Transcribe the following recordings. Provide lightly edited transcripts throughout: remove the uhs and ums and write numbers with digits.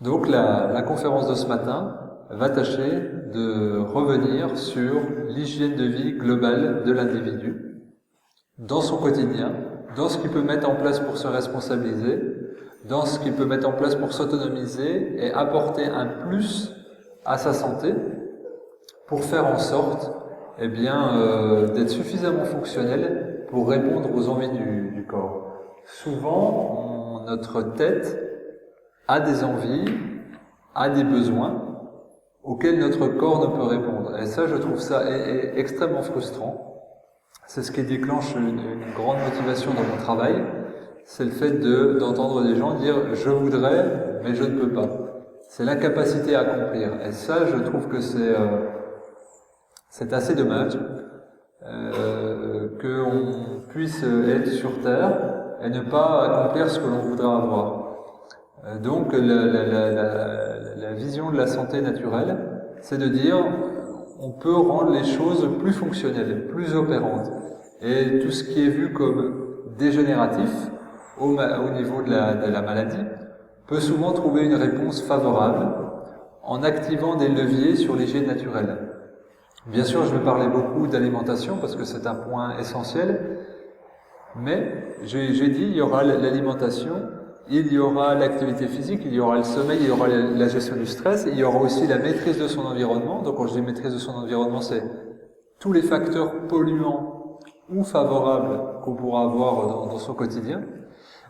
Donc la conférence de ce matin va tâcher de revenir sur l'hygiène de vie globale de l'individu, dans son quotidien, dans ce qu'il peut mettre en place pour se responsabiliser, dans ce qu'il peut mettre en place pour s'autonomiser et apporter un plus à sa santé pour faire en sorte d'être suffisamment fonctionnel pour répondre aux envies du corps. Souvent, notre tête a des envies, a des besoins auxquels notre corps ne peut répondre. Et ça, je trouve ça extrêmement frustrant. C'est ce qui déclenche une grande motivation dans mon travail. C'est le fait d'entendre des gens dire « je voudrais, mais je ne peux pas ». C'est l'incapacité à accomplir. Et ça, je trouve que c'est assez dommage qu'on puisse être sur Terre et ne pas accomplir ce que l'on voudrait avoir. Donc la vision de la santé naturelle, c'est de dire on peut rendre les choses plus fonctionnelles, plus opérantes. Et tout ce qui est vu comme dégénératif au niveau de la maladie peut souvent trouver une réponse favorable en activant des leviers sur l'hygiène naturelle. Bien sûr, je vais parler beaucoup d'alimentation parce que c'est un point essentiel, mais j'ai dit il y aura l'alimentation, il y aura l'activité physique, il y aura le sommeil, il y aura la gestion du stress, il y aura aussi la maîtrise de son environnement. Donc quand je dis maîtrise de son environnement, c'est tous les facteurs polluants ou favorables qu'on pourra avoir dans son quotidien.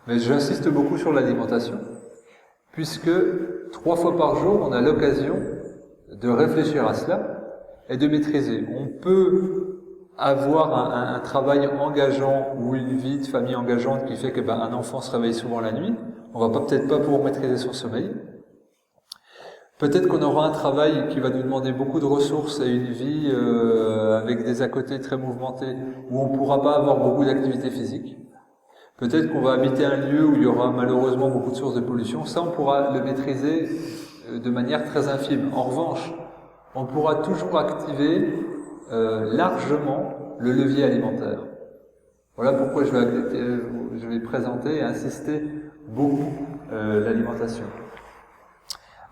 Mais j'insiste beaucoup sur l'alimentation, puisque 3 fois par jour, on a l'occasion de réfléchir à cela et de maîtriser. On peut avoir un travail engageant ou une vie de famille engageante qui fait que un enfant se réveille souvent la nuit. On va peut-être pas pouvoir maîtriser son sommeil. Peut-être qu'on aura un travail qui va nous demander beaucoup de ressources et une vie avec des à côté très mouvementés où on pourra pas avoir beaucoup d'activité physique. Peut-être qu'on va habiter un lieu où il y aura malheureusement beaucoup de sources de pollution. Ça, on pourra le maîtriser de manière très infime. En revanche, on pourra toujours activer largement le levier alimentaire. Voilà pourquoi je vais présenter et insister beaucoup l'alimentation.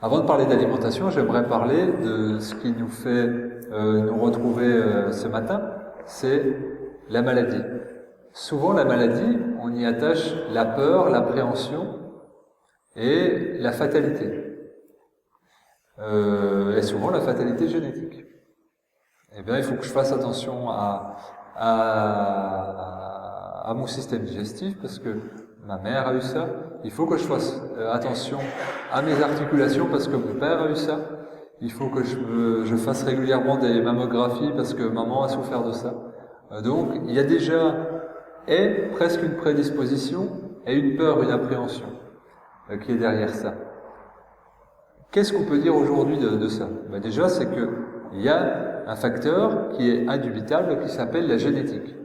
Avant de parler d'alimentation, j'aimerais parler de ce qui nous fait nous retrouver ce matin, c'est la maladie. Souvent, la maladie, on y attache la peur, l'appréhension et la fatalité. Et souvent la fatalité génétique. Eh bien, il faut que je fasse attention à mon système digestif parce que ma mère a eu ça. Il faut que je fasse attention à mes articulations parce que mon père a eu ça. Il faut que je fasse régulièrement des mammographies parce que maman a souffert de ça. Donc, il y a déjà presque une prédisposition et une peur, une appréhension qui est derrière ça. Qu'est-ce qu'on peut dire aujourd'hui de ça? Déjà, c'est que il y a un facteur qui est indubitable qui s'appelle la génétique.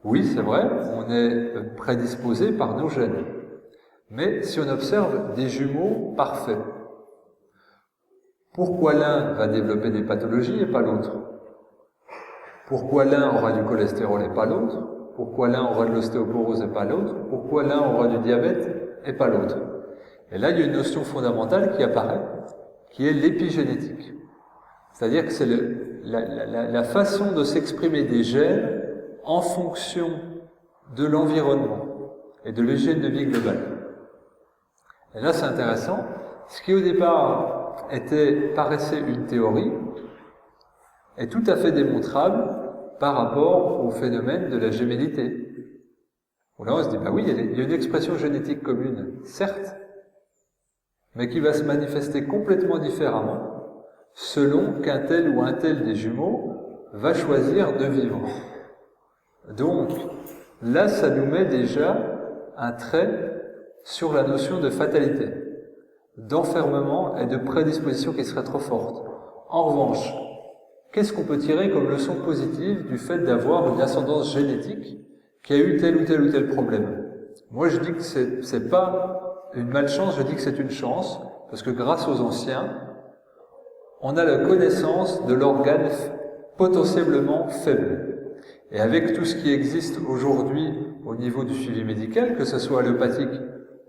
Oui, c'est vrai, on est prédisposé par nos gènes. Mais si on observe des jumeaux parfaits, pourquoi l'un va développer des pathologies et pas l'autre? Pourquoi l'un aura du cholestérol et pas l'autre? Pourquoi l'un aura de l'ostéoporose et pas l'autre? Pourquoi l'un aura du diabète et pas l'autre? Et là, il y a une notion fondamentale qui apparaît, qui est l'épigénétique. C'est-à-dire que c'est la façon de s'exprimer des gènes en fonction de l'environnement et de l'hygiène de vie globale. Et là, c'est intéressant. Ce qui, au départ, paraissait une théorie, est tout à fait démontrable par rapport au phénomène de la gémellité. Où là, on se dit, oui, il y a une expression génétique commune, certes, mais qui va se manifester complètement différemment selon qu'un tel ou un tel des jumeaux va choisir de vivre. Donc, là, ça nous met déjà un trait sur la notion de fatalité, d'enfermement et de prédisposition qui serait trop forte. En revanche, qu'est-ce qu'on peut tirer comme leçon positive du fait d'avoir une ascendance génétique qui a eu tel ou tel problème? Moi, je dis que c'est pas une malchance, je dis que c'est une chance, parce que grâce aux anciens, on a la connaissance de l'organe potentiellement faible. Et avec tout ce qui existe aujourd'hui au niveau du suivi médical, que ce soit allopathique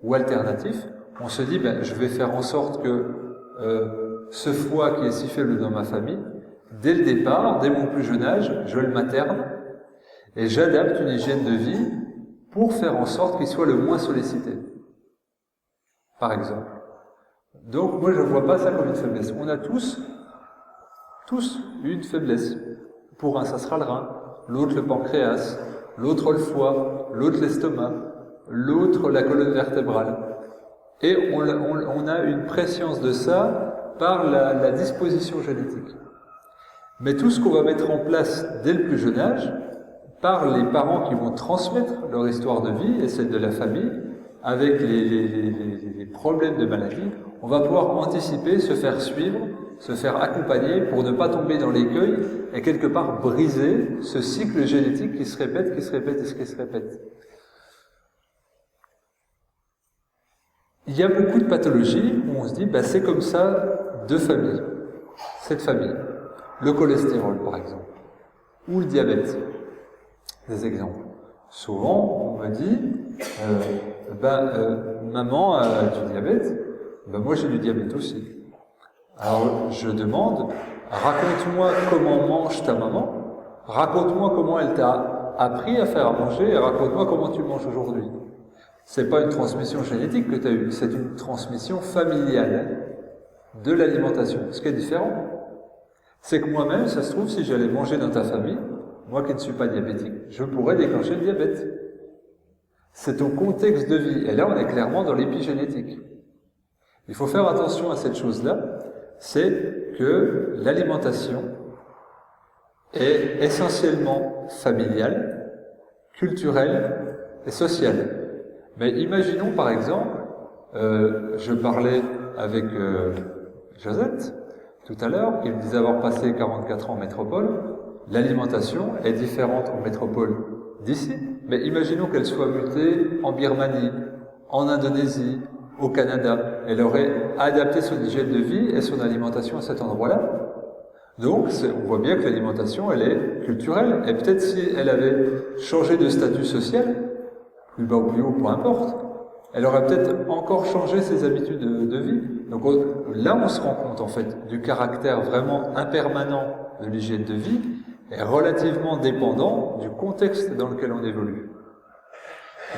ou alternatif, on se dit, ben, je vais faire en sorte que ce foie qui est si faible dans ma famille, dès le départ, dès mon plus jeune âge, je le materne et j'adapte une hygiène de vie pour faire en sorte qu'il soit le moins sollicité, par exemple. Donc moi je ne vois pas ça comme une faiblesse. On a tous une faiblesse. Pour un, ça sera le rein, l'autre le pancréas, l'autre le foie, l'autre l'estomac, l'autre la colonne vertébrale. Et on a une préscience de ça par la disposition génétique. Mais tout ce qu'on va mettre en place dès le plus jeune âge, par les parents qui vont transmettre leur histoire de vie et celle de la famille, avec les problèmes de maladie, on va pouvoir anticiper, se faire suivre, se faire accompagner pour ne pas tomber dans l'écueil et quelque part briser ce cycle génétique qui se répète, qui se répète et qui se répète. Il y a beaucoup de pathologies où on se dit, c'est comme ça de famille, cette famille. Le cholestérol, par exemple, ou le diabète. Des exemples. Souvent, on me dit, maman a du diabète, moi j'ai du diabète aussi. Alors je demande, raconte-moi comment mange ta maman, raconte-moi comment elle t'a appris à faire à manger et raconte-moi comment tu manges aujourd'hui. C'est pas une transmission génétique que tu as eue, c'est une transmission familiale de l'alimentation. Ce qui est différent, c'est que moi-même, ça se trouve, si j'allais manger dans ta famille, moi qui ne suis pas diabétique, je pourrais déclencher le diabète. C'est ton contexte de vie. Et là, on est clairement dans l'épigénétique. Il faut faire attention à cette chose-là, c'est que l'alimentation est essentiellement familiale, culturelle et sociale. Mais imaginons par exemple, je parlais avec Josette tout à l'heure, qui me disait avoir passé 44 ans en métropole. L'alimentation est différente en métropole d'ici, mais imaginons qu'elle soit mutée en Birmanie, en Indonésie, au Canada. Elle aurait adapté son hygiène de vie et son alimentation à cet endroit-là. Donc, on voit bien que l'alimentation, elle est culturelle. Et peut-être si elle avait changé de statut social, plus bas ou plus haut, peu importe, elle aurait peut-être encore changé ses habitudes de vie. Donc là, on se rend compte en fait du caractère vraiment impermanent de l'hygiène de vie et relativement dépendant du contexte dans lequel on évolue.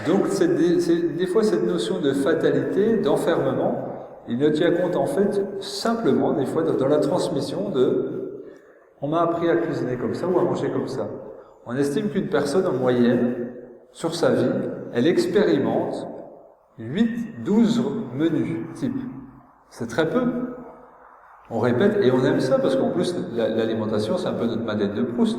Donc c'est des fois cette notion de fatalité, d'enfermement, il ne tient compte en fait simplement des fois dans la transmission de « on m'a appris à cuisiner comme ça ou à manger comme ça ». On estime qu'une personne en moyenne, sur sa vie, elle expérimente 8-12 menus types. C'est très peu. On répète et on aime ça parce qu'en plus l'alimentation c'est un peu notre Madeleine de Proust.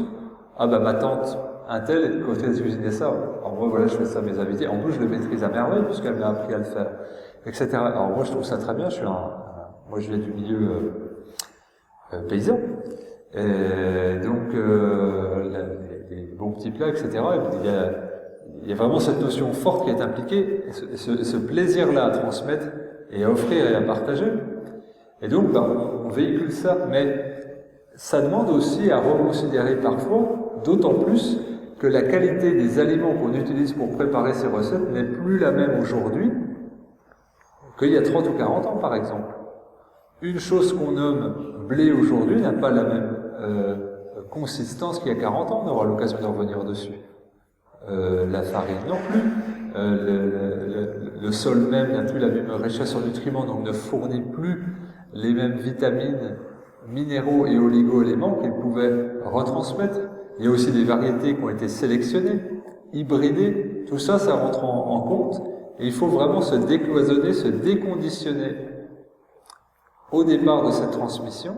Ah ma tante, un tel, quand elle cuisinait ça, alors moi voilà je fais ça à mes invités, en plus je le maîtrise à merveille puisqu'elle m'a appris à le faire, etc. Alors moi je trouve ça très bien, moi je viens du milieu paysan, et donc les bons petits plats, etc. Il y a vraiment cette notion forte qui est impliquée, ce plaisir-là à transmettre et à offrir et à partager. Et donc, on véhicule ça, mais ça demande aussi à reconsidérer parfois, d'autant plus que la qualité des aliments qu'on utilise pour préparer ces recettes n'est plus la même aujourd'hui qu'il y a 30 ou 40 ans, par exemple. Une chose qu'on nomme blé aujourd'hui n'a pas la même consistance qu'il y a 40 ans, on aura l'occasion de revenir dessus. La farine non plus, le sol même n'a plus la même richesse en nutriments, donc ne fournit plus les mêmes vitamines, minéraux et oligo-éléments qu'il pouvait retransmettre. Il y a aussi des variétés qui ont été sélectionnées, hybridées, tout ça, ça rentre en compte, et il faut vraiment se décloisonner, se déconditionner au départ de cette transmission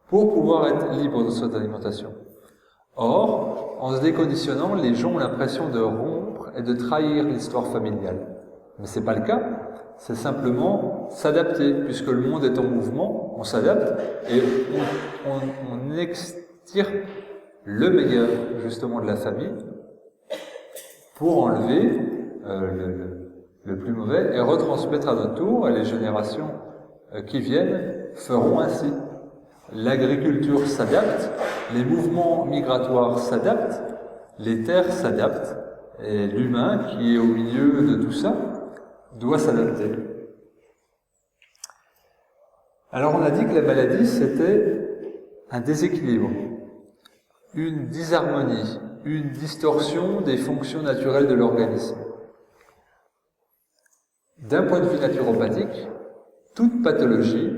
pour pouvoir être libre de cette alimentation. Or, en se déconditionnant, les gens ont l'impression de rompre et de trahir l'histoire familiale. Mais c'est pas le cas, c'est simplement s'adapter, puisque le monde est en mouvement, on s'adapte et on extirpe le meilleur, justement, de la famille pour enlever le plus mauvais et retransmettre à notre tour, et les générations qui viennent feront ainsi. L'agriculture s'adapte, les mouvements migratoires s'adaptent, les terres s'adaptent, et l'humain qui est au milieu de tout ça doit s'adapter. Alors on a dit que la maladie c'était un déséquilibre, une disharmonie, une distorsion des fonctions naturelles de l'organisme. D'un point de vue naturopathique, toute pathologie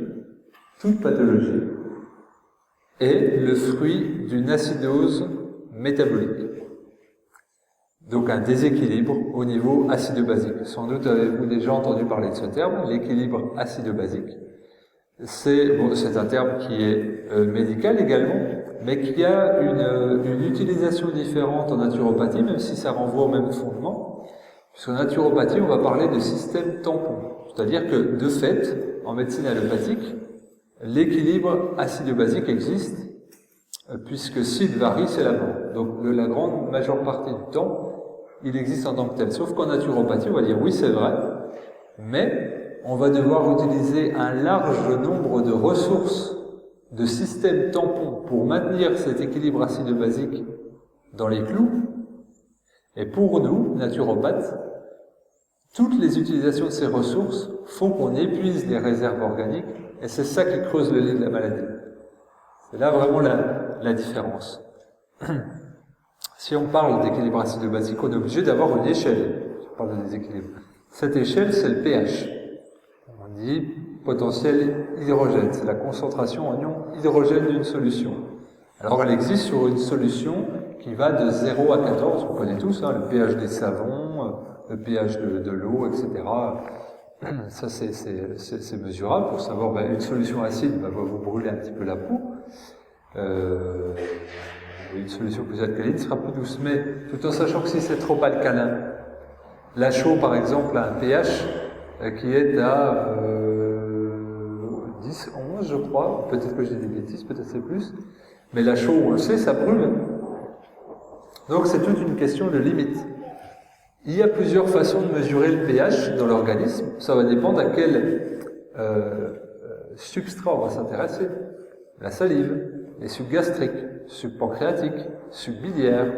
est le fruit d'une acidose métabolique. Donc un déséquilibre au niveau acido-basique. Sans doute avez-vous déjà entendu parler de ce terme, l'équilibre acido-basique. C'est un terme qui est médical également, mais qui a une utilisation différente en naturopathie, même si ça renvoie au même fondement. Puisqu'en naturopathie, on va parler de système tampon. C'est-à-dire que, de fait, en médecine allopathique, l'équilibre acido-basique existe, puisque s'il varie, c'est la mort. Donc la grande majeure partie du temps, il existe en tant que tel. Sauf qu'en naturopathie, on va dire oui, c'est vrai, mais on va devoir utiliser un large nombre de ressources, de systèmes tampons pour maintenir cet équilibre acido-basique dans les clous. Et pour nous, naturopathes, toutes les utilisations de ces ressources font qu'on épuise les réserves organiques, et c'est ça qui creuse le lit de la maladie. C'est là vraiment la différence. Si on parle d'équilibre acido-basique, on est obligé d'avoir une échelle. On parle de déséquilibre. Cette échelle, c'est le pH. On dit potentiel hydrogène. C'est la concentration en ion hydrogène d'une solution. Alors, elle existe sur une solution qui va de 0 à 14. On connaît tous, le pH des savons, le pH de l'eau, etc. Ça, c'est mesurable pour savoir, une solution acide va vous brûler un petit peu la peau. Une solution plus alcaline sera plus douce, mais tout en sachant que si c'est trop alcalin, la chaux par exemple a un pH qui est à 10, 11 je crois, peut-être que j'ai des bêtises, peut-être c'est plus, mais la chaux, on le sait, ça brûle. Donc c'est toute une question de limite. Il y a plusieurs façons de mesurer le pH dans l'organisme, ça va dépendre à quel substrat on va s'intéresser. La salive, les sucs gastriques, sucs pancréatiques, sucs biliaires,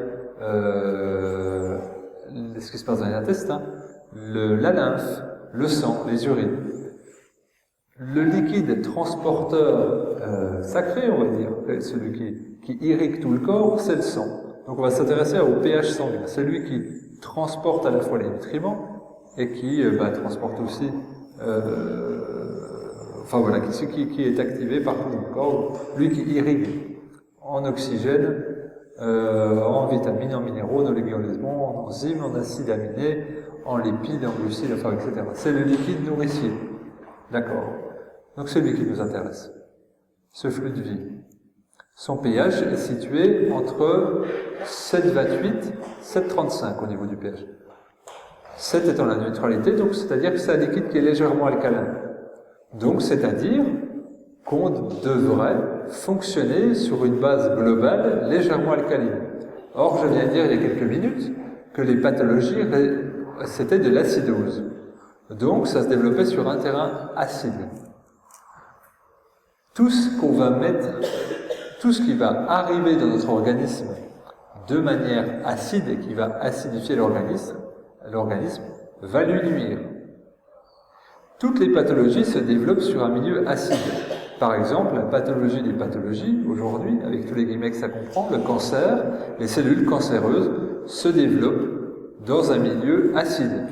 ce qui se passe dans les intestins, la lymphe, le sang, les urines. Le liquide transporteur sacré, on va dire, celui qui irrigue tout le corps, c'est le sang. Donc on va s'intéresser au pH sanguin, celui qui transporte à la fois les nutriments et qui transporte aussi qui est activé par tout le corps, lui qui irrigue en oxygène, en vitamines, en minéraux, en oligo-éléments, en enzymes, en acides aminés, en lipides, en glucides, etc. C'est le liquide nourricier. D'accord. Donc c'est lui qui nous intéresse. Ce flux de vie. Son pH est situé entre 7,28 et 7,35 au niveau du pH. 7 étant la neutralité, donc c'est-à-dire que c'est un liquide qui est légèrement alcalin. Donc, c'est-à-dire qu'on devrait fonctionner sur une base globale légèrement alcaline. Or, je viens de dire il y a quelques minutes que les pathologies, c'était de l'acidose. Donc, ça se développait sur un terrain acide. Tout ce qui va arriver dans notre organisme de manière acide et qui va acidifier l'organisme va lui nuire. Toutes les pathologies se développent sur un milieu acide. Par exemple, la pathologie des pathologies, aujourd'hui, avec tous les guillemets que ça comprend, le cancer, les cellules cancéreuses se développent dans un milieu acide.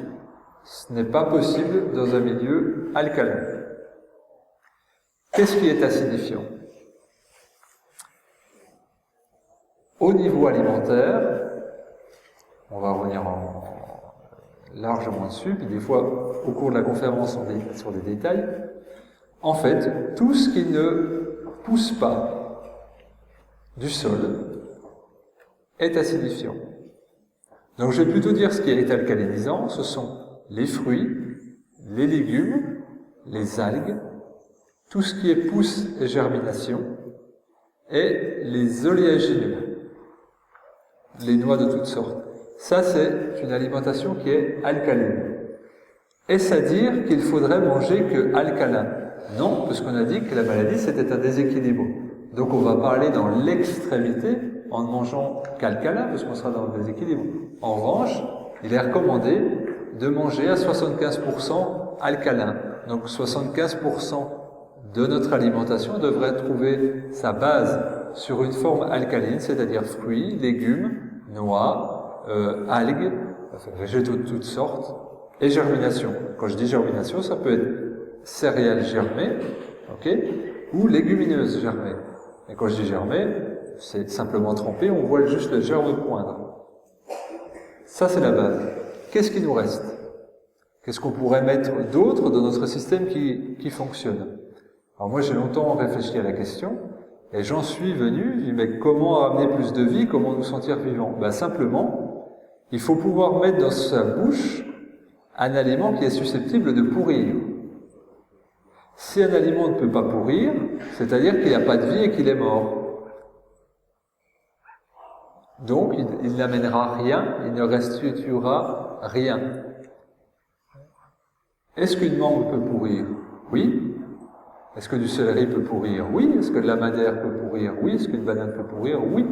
Ce n'est pas possible dans un milieu alcalin. Qu'est-ce qui est acidifiant? Au niveau alimentaire, on va revenir largement dessus, puis des fois, au cours de la conférence, on est sur des détails. En fait, tout ce qui ne pousse pas du sol est acidifiant. Donc je vais plutôt dire ce qui est alcalinisant, ce sont les fruits, les légumes, les algues, tout ce qui est pousse et germination, et les oléagineux, les noix de toutes sortes. Ça, c'est une alimentation qui est alcaline. Est-ce à dire qu'il faudrait manger que alcalin? Non, parce qu'on a dit que la maladie, c'était un déséquilibre. Donc on va pas aller dans l'extrémité en ne mangeant qu'alcalin, parce qu'on sera dans le déséquilibre. En revanche, il est recommandé de manger à 75% alcalin. Donc 75% de notre alimentation devrait trouver sa base sur une forme alcaline, c'est-à-dire fruits, légumes, noix, algues, enfin, végétaux de toutes sortes, et germination. Quand je dis germination, ça peut être céréales germées, okay, ou légumineuses germées. Et quand je dis germées, c'est simplement trempé, on voit juste le germe poindre. Ça, c'est la base. Qu'est-ce qui nous reste? Qu'est-ce qu'on pourrait mettre d'autre dans notre système qui fonctionne? Alors moi, j'ai longtemps réfléchi à la question, et j'en suis venu, je dis, mais comment amener plus de vie, comment nous sentir vivants? Ben, simplement, il faut pouvoir mettre dans sa bouche un aliment qui est susceptible de pourrir. Si un aliment ne peut pas pourrir, c'est-à-dire qu'il n'y a pas de vie et qu'il est mort. Donc, il n'amènera rien, il ne restituera rien. Est-ce qu'une mangue peut pourrir? Oui. Est-ce que du céleri peut pourrir? Oui. Est-ce que de la madère peut pourrir? Oui. Est-ce qu'une banane peut pourrir? Oui.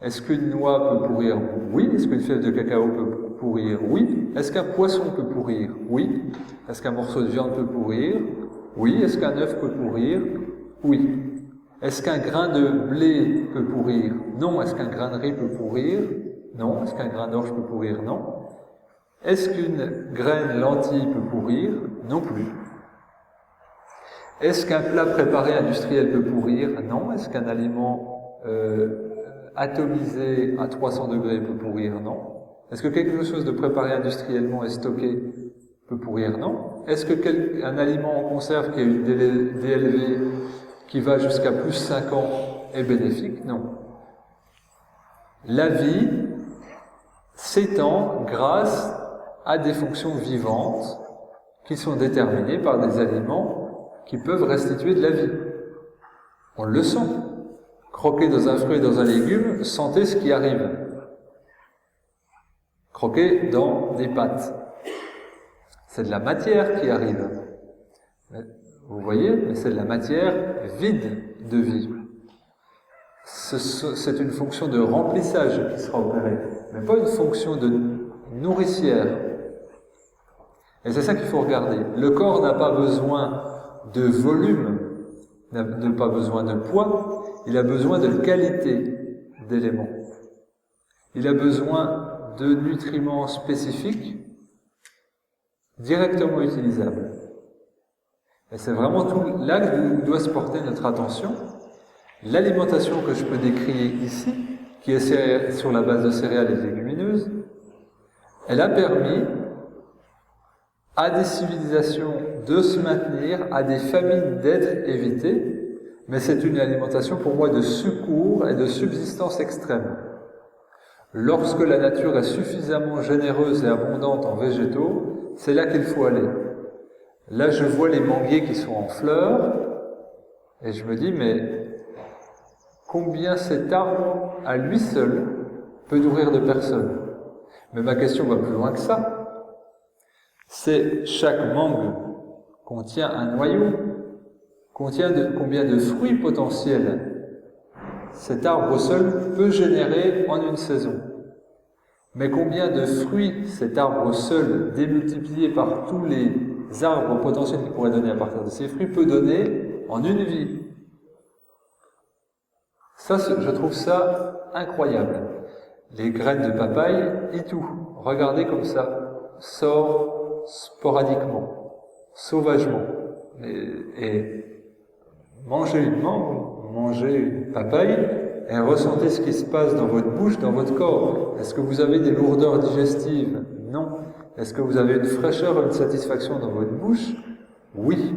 Est-ce qu'une noix peut pourrir? Oui. Est-ce qu'une fève de cacao peut pourrir? Oui. Est-ce qu'un poisson peut pourrir? Oui. Est-ce qu'un morceau de viande peut pourrir? Oui. Est-ce qu'un œuf peut pourrir? Oui. Est-ce qu'un grain de blé peut pourrir? Non. Est-ce qu'un grain de riz peut pourrir? Non. Est-ce qu'un grain d'orge peut pourrir? Non. Est-ce qu'une graine lentille peut pourrir? Non plus. Est-ce qu'un plat préparé industriel peut pourrir? Non. Est-ce qu'un aliment atomisé à 300 degrés peut pourrir? Non. Est-ce que quelque chose de préparé industriellement et stocké peut pourrir? Non. Est-ce qu'un aliment en conserve qui a une DLV qui va jusqu'à plus 5 ans est bénéfique? Non. La vie s'étend grâce à des fonctions vivantes qui sont déterminées par des aliments qui peuvent restituer de la vie. On le sent. Croquer dans un fruit et dans un légume, sentez ce qui arrive. Croquer dans des pâtes. C'est de la matière qui arrive. Vous voyez, mais c'est de la matière vide de vie. C'est une fonction de remplissage qui sera opérée, mais pas une fonction de nourricière. Et c'est ça qu'il faut regarder. Le corps n'a pas besoin de volume, n'a pas besoin de poids, il a besoin de qualité d'éléments. Il a besoin de nutriments spécifiques, directement utilisables. Et c'est vraiment tout là où doit se porter notre attention. L'alimentation que je peux décrire ici, qui est sur la base de céréales et de légumineuses, elle a permis à des civilisations de se maintenir, à des famines d'être évitées, mais c'est une alimentation pour moi de secours et de subsistance extrême. Lorsque la nature est suffisamment généreuse et abondante en végétaux, c'est là qu'il faut aller. Là, je vois les manguiers qui sont en fleurs, et je me dis, mais combien cet arbre, à lui seul, peut nourrir de personnes? Mais ma question va plus loin que ça. C'est chaque mangue contient un noyau, contient combien de fruits potentiels cet arbre seul peut générer en une saison. Mais combien de fruits cet arbre seul, démultiplié par tous les arbres potentiels qu'il pourrait donner à partir de ces fruits, peut donner en une vie? Ça, je trouve ça incroyable. Les graines de papaye, et tout. Regardez comme ça, sort sporadiquement, sauvagement. Et mangez une mangue, mangez une papaye, et ressentez ce qui se passe dans votre bouche, dans votre corps. Est-ce que vous avez des lourdeurs digestives? Non. Est-ce que vous avez une fraîcheur, une satisfaction dans votre bouche? Oui.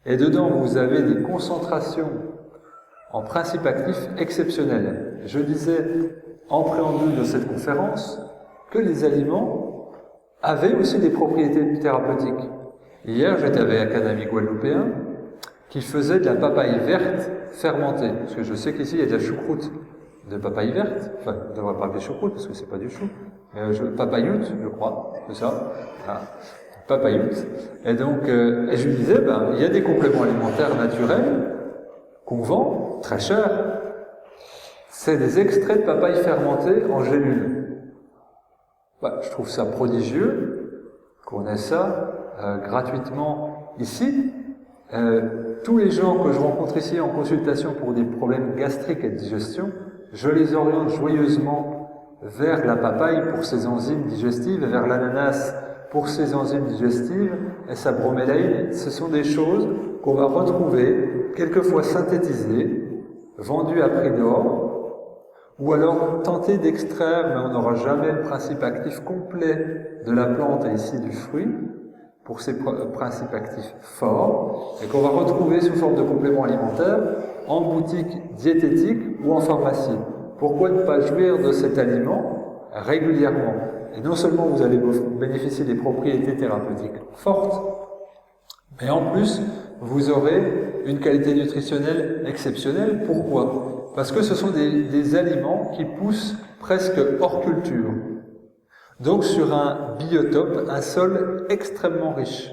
Et dedans, vous avez des concentrations en principe actif exceptionnelles. Je disais en préambule de cette conférence que les aliments avaient aussi des propriétés thérapeutiques. Hier, j'étais avec un ami guadeloupéen qui faisait de la papaye verte fermentée. Parce que je sais qu'ici, il y a de la choucroute de papaye verte. Enfin, on ne devrait pas appeler choucroute parce que c'est pas du chou. Papayoute, je crois, c'est ça. Ah, papayoute. Et donc, et je lui disais, il y a des compléments alimentaires naturels qu'on vend très cher. C'est des extraits de papaye fermentés en gélules. Je trouve ça prodigieux qu'on ait ça gratuitement ici, Tous les gens que je rencontre ici en consultation pour des problèmes gastriques et de digestion, je les oriente joyeusement vers la papaye pour ses enzymes digestives, et vers l'ananas pour ses enzymes digestives, et sa bromélaïne. Ce sont des choses qu'on va retrouver, quelquefois synthétisées, vendues à prix d'or, ou alors tenter d'extraire, mais on n'aura jamais le principe actif complet de la plante et ici du fruit, pour ses principes actifs forts, et qu'on va retrouver sous forme de compléments alimentaires en boutique diététique ou en pharmacie. Pourquoi ne pas jouir de cet aliment régulièrement? Et non seulement vous allez bénéficier des propriétés thérapeutiques fortes, mais en plus, vous aurez une qualité nutritionnelle exceptionnelle. Pourquoi? Parce que ce sont des aliments qui poussent presque hors culture. Donc sur un biotope, un sol extrêmement riche.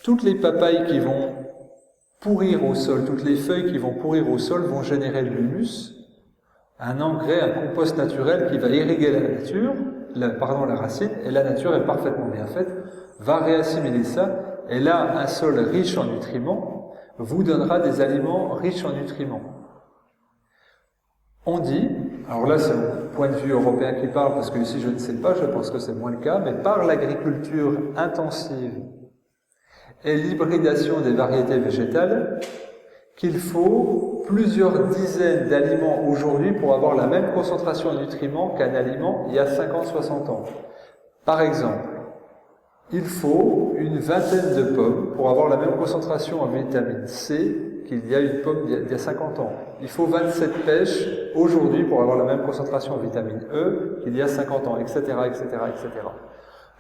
Toutes les papayes qui vont pourrir au sol, toutes les feuilles qui vont pourrir au sol vont générer de l'humus, un engrais, un compost naturel qui va irriguer la racine, et la nature est parfaitement bien faite, va réassimiler ça, et là, un sol riche en nutriments vous donnera des aliments riches en nutriments. On dit, alors là c'est mon point de vue européen qui parle, parce que ici je ne sais pas, je pense que c'est moins le cas, mais par l'agriculture intensive et l'hybridation des variétés végétales, qu'il faut plusieurs dizaines d'aliments aujourd'hui pour avoir la même concentration en nutriments qu'un aliment il y a 50-60 ans. Par exemple, il faut une vingtaine de pommes pour avoir la même concentration en vitamine C qu'il y a une pomme il y a 50 ans. Il faut 27 pêches aujourd'hui pour avoir la même concentration en vitamine E qu'il y a 50 ans, etc., etc., etc.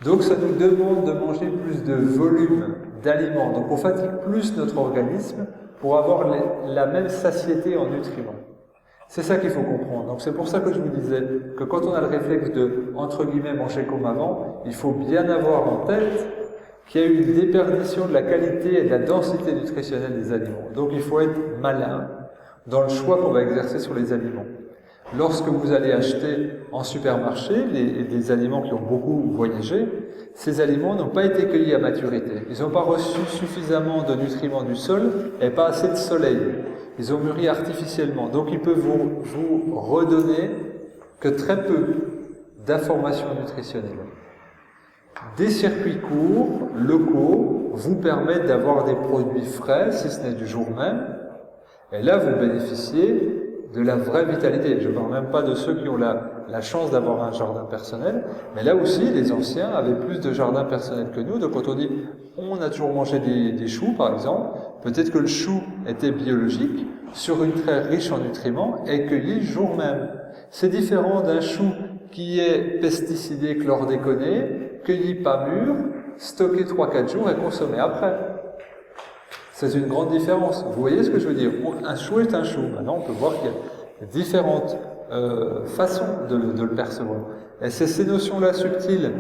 Donc ça nous demande de manger plus de volume d'aliments. Donc on fatigue plus notre organisme pour avoir la même satiété en nutriments. C'est ça qu'il faut comprendre. Donc c'est pour ça que je vous disais que quand on a le réflexe de, entre guillemets, manger comme avant, il faut bien avoir en tête qu'il y a eu une déperdition de la qualité et de la densité nutritionnelle des aliments. Donc il faut être malin dans le choix qu'on va exercer sur les aliments. Lorsque vous allez acheter en supermarché des aliments qui ont beaucoup voyagé, ces aliments n'ont pas été cueillis à maturité. Ils n'ont pas reçu suffisamment de nutriments du sol et pas assez de soleil. Ils ont mûri artificiellement. Donc ils peuvent vous redonner que très peu d'informations nutritionnelles. Des circuits courts, locaux, vous permettent d'avoir des produits frais, si ce n'est du jour même. Et là, vous bénéficiez de la vraie vitalité. Je ne parle même pas de ceux qui ont la chance d'avoir un jardin personnel, mais là aussi, les anciens avaient plus de jardins personnels que nous. Donc quand on dit on a toujours mangé des choux, par exemple, peut-être que le chou était biologique, sur une terre riche en nutriments, et cueilli le jour même. C'est différent d'un chou qui est pesticidé, chlordéconé, cueilli pas mûr, stocké 3-4 jours et consommé après. C'est une grande différence. Vous voyez ce que je veux dire? Un chou est un chou. Maintenant, on peut voir qu'il y a différentes façons de le percevoir. Et c'est ces notions-là subtiles,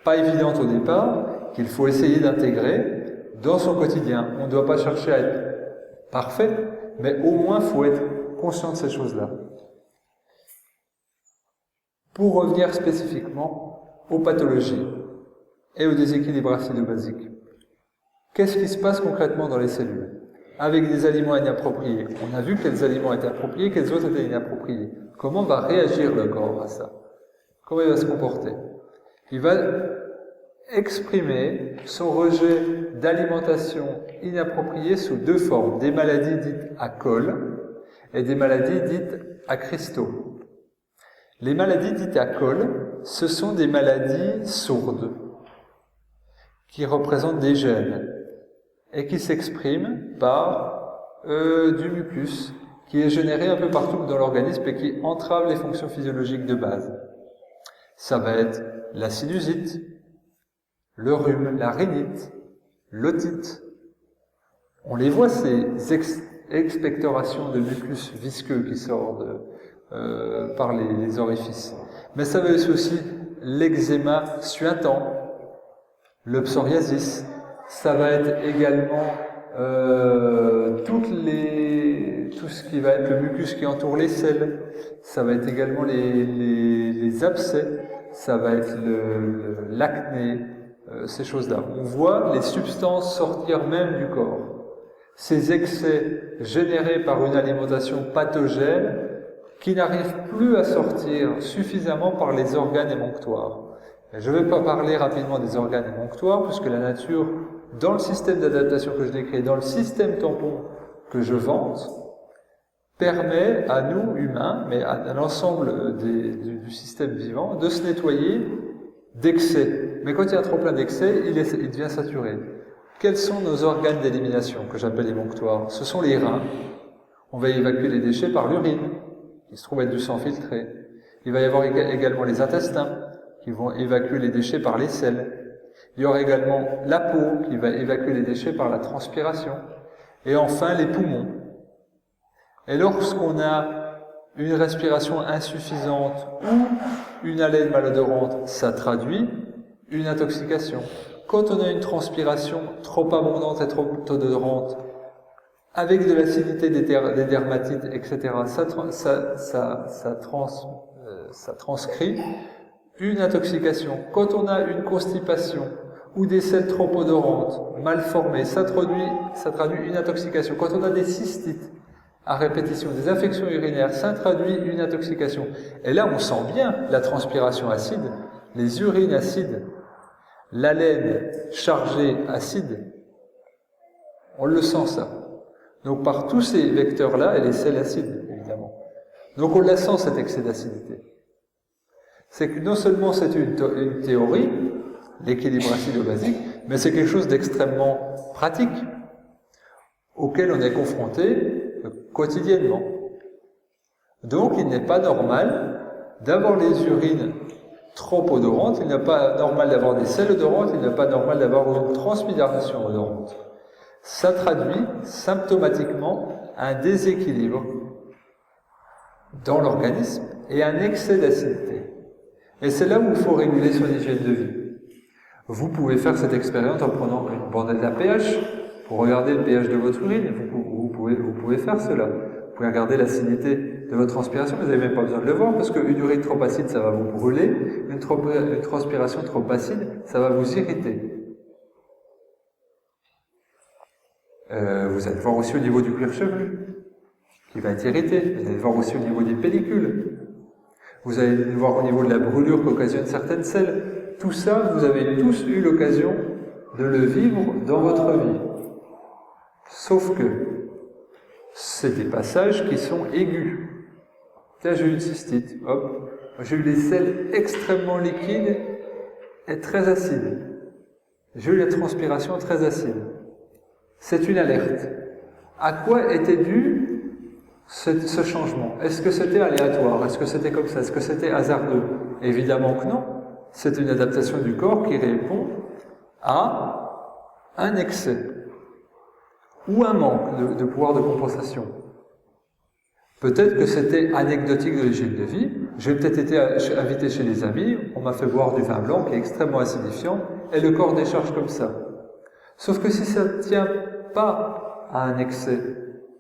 pas évidentes au départ, qu'il faut essayer d'intégrer dans son quotidien. On ne doit pas chercher à être parfait, mais au moins, il faut être conscient de ces choses-là. Pour revenir spécifiquement aux pathologies et aux déséquilibres acido-basiques. Qu'est-ce qui se passe concrètement dans les cellules? Avec des aliments inappropriés. On a vu quels aliments étaient appropriés, quels autres étaient inappropriés. Comment va réagir le corps à ça? Comment il va se comporter? Il va exprimer son rejet d'alimentation inappropriée sous deux formes. Des maladies dites à col et des maladies dites à cristaux. Les maladies dites à col, ce sont des maladies sourdes qui représentent des gènes et qui s'expriment par du mucus qui est généré un peu partout dans l'organisme et qui entrave les fonctions physiologiques de base. Ça va être la sinusite, le rhume, la rhinite, l'otite. On les voit, ces expectorations de mucus visqueux qui sortent par les orifices. Mais ça va être aussi l'eczéma suintant, le psoriasis. Ça va être également tout ce qui va être le mucus qui entoure les selles. Ça va être également les abcès. Ça va être l'acné, ces choses-là. On voit les substances sortir même du corps. Ces excès générés par une alimentation pathogène qui n'arrive plus à sortir suffisamment par les organes émonctoires. Et je ne vais pas parler rapidement des organes émonctoires, puisque la nature, dans le système d'adaptation que je décris, dans le système tampon que je vante, permet à nous, humains, mais à l'ensemble du système vivant, de se nettoyer d'excès. Mais quand il y a trop plein d'excès, il devient saturé. Quels sont nos organes d'élimination, que j'appelle émonctoires? Ce sont les reins. On va évacuer les déchets par l'urine, qui se trouve être du sang filtré. Il va y avoir également les intestins, qui vont évacuer les déchets par les selles. Il y aura également la peau, qui va évacuer les déchets par la transpiration. Et enfin, les poumons. Et lorsqu'on a une respiration insuffisante ou une haleine malodorante, ça traduit une intoxication. Quand on a une transpiration trop abondante et trop odorante, avec de l'acidité des dermatites, etc., ça transcrit une intoxication. Quand on a une constipation ou des selles trop odorantes, mal formées, ça traduit une intoxication. Quand on a des cystites à répétition, des infections urinaires, ça traduit une intoxication. Et là, on sent bien la transpiration acide, les urines acides, l'haleine chargée acide. On le sent, ça. Donc, par tous ces vecteurs-là, et les selles acides, évidemment. Donc, on la sent, cet excès d'acidité. C'est que non seulement c'est une théorie, l'équilibre acido-basique, mais c'est quelque chose d'extrêmement pratique, auquel on est confronté quotidiennement. Donc, il n'est pas normal d'avoir les urines trop odorantes, il n'est pas normal d'avoir des selles odorantes, il n'est pas normal d'avoir une transpiration odorante. Ça traduit symptomatiquement un déséquilibre dans l'organisme et un excès d'acidité. Et c'est là où il faut réguler son hygiène de vie. Vous pouvez faire cette expérience en prenant une bandette à pH pour regarder le pH de votre urine. Vous pouvez faire cela. Vous pouvez regarder l'acidité de votre transpiration, mais vous n'avez même pas besoin de le voir parce qu'une urine trop acide, ça va vous brûler. Une transpiration trop acide, ça va vous irriter. Vous allez voir aussi au niveau du cuir chevelu, qui va être irrité. Vous allez voir aussi au niveau des pellicules. Vous allez voir au niveau de la brûlure qu'occasionnent certaines selles. Tout ça, vous avez tous eu l'occasion de le vivre dans votre vie. Sauf que c'est des passages qui sont aigus. Là, j'ai eu une cystite, hop. J'ai eu des selles extrêmement liquides et très acides. J'ai eu la transpiration très acide. C'est une alerte. À quoi était dû ce changement? Est-ce que c'était aléatoire? Est-ce que c'était comme ça? Est-ce que c'était hasardeux? Évidemment que non. C'est une adaptation du corps qui répond à un excès ou un manque de pouvoir de compensation. Peut-être que c'était anecdotique de l'hygiène de vie. J'ai peut-être été invité chez des amis, on m'a fait boire du vin blanc qui est extrêmement acidifiant, et le corps décharge comme ça. Sauf que si ça ne tient pas à un excès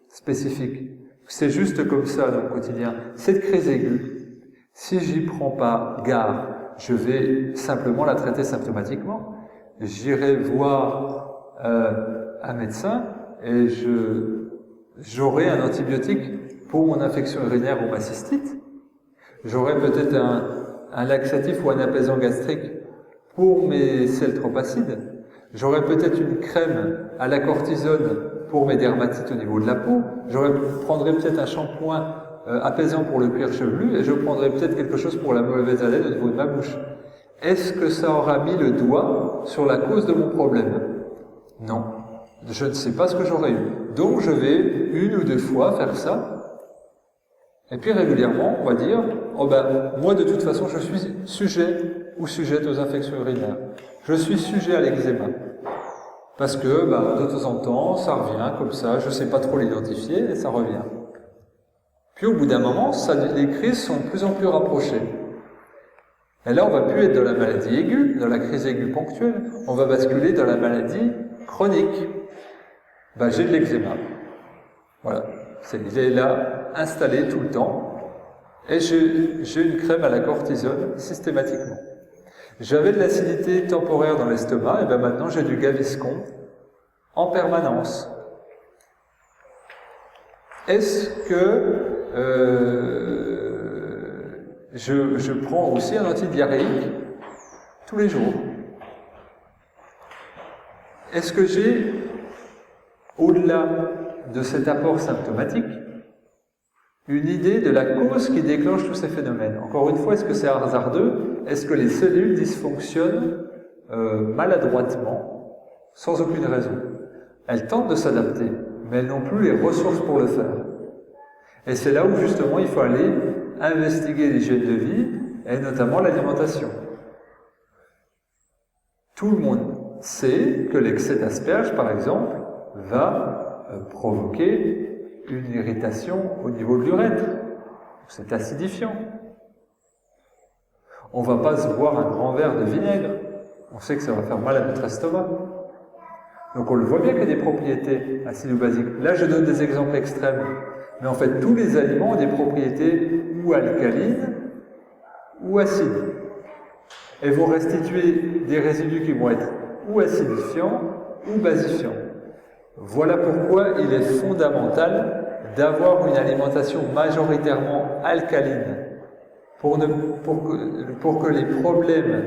spécifique, c'est juste comme ça dans le quotidien, cette crise aiguë, si j'y prends pas garde, je vais simplement la traiter symptomatiquement. J'irai voir un médecin et j'aurai un antibiotique pour mon infection urinaire ou ma cystite. J'aurai peut-être un laxatif ou un apaisant gastrique pour mes selles trop acides. J'aurai peut-être une crème à la cortisone pour mes dermatites au niveau de la peau. Prendrai peut-être un shampoing apaisant pour le cuir chevelu et je prendrai peut-être quelque chose pour la mauvaise haleine au niveau de ma bouche. Est-ce que ça aura mis le doigt sur la cause de mon problème? Non. Je ne sais pas ce que j'aurais eu. Donc je vais une ou deux fois faire ça. Et puis régulièrement, on va dire, moi de toute façon je suis sujet ou sujette aux infections urinaires. Je suis sujet à l'eczéma. Parce que de temps en temps, ça revient comme ça, je ne sais pas trop l'identifier et ça revient. Puis au bout d'un moment, les crises sont de plus en plus rapprochées. Et là, on va plus être dans la maladie aiguë, dans la crise aiguë ponctuelle, on va basculer dans la maladie chronique. J'ai de l'eczéma. Voilà. Il est là, installé tout le temps. Et j'ai une crème à la cortisone, systématiquement. J'avais de l'acidité temporaire dans l'estomac, et bien maintenant j'ai du gaviscon en permanence. Est-ce que je prends aussi un antidiarrhéique tous les jours? Est-ce que j'ai, au-delà de cet apport symptomatique, une idée de la cause qui déclenche tous ces phénomènes? Encore une fois, est-ce que c'est hasardeux? Est-ce que les cellules dysfonctionnent maladroitement, sans aucune raison? Elles tentent de s'adapter, mais elles n'ont plus les ressources pour le faire. Et c'est là où justement il faut aller investiguer l'hygiène de vie, et notamment l'alimentation. Tout le monde sait que l'excès d'asperges, par exemple, va provoquer une irritation au niveau de l'urètre. C'est acidifiant. On ne va pas se boire un grand verre de vinaigre. On sait que ça va faire mal à notre estomac. Donc on le voit bien qu'il y a des propriétés acides ou basiques. Là, je donne des exemples extrêmes. Mais en fait, tous les aliments ont des propriétés ou alcalines ou acides. Et vont restituer des résidus qui vont être ou acidifiants ou basifiants. Voilà pourquoi il est fondamental d'avoir une alimentation majoritairement alcaline pour que les problèmes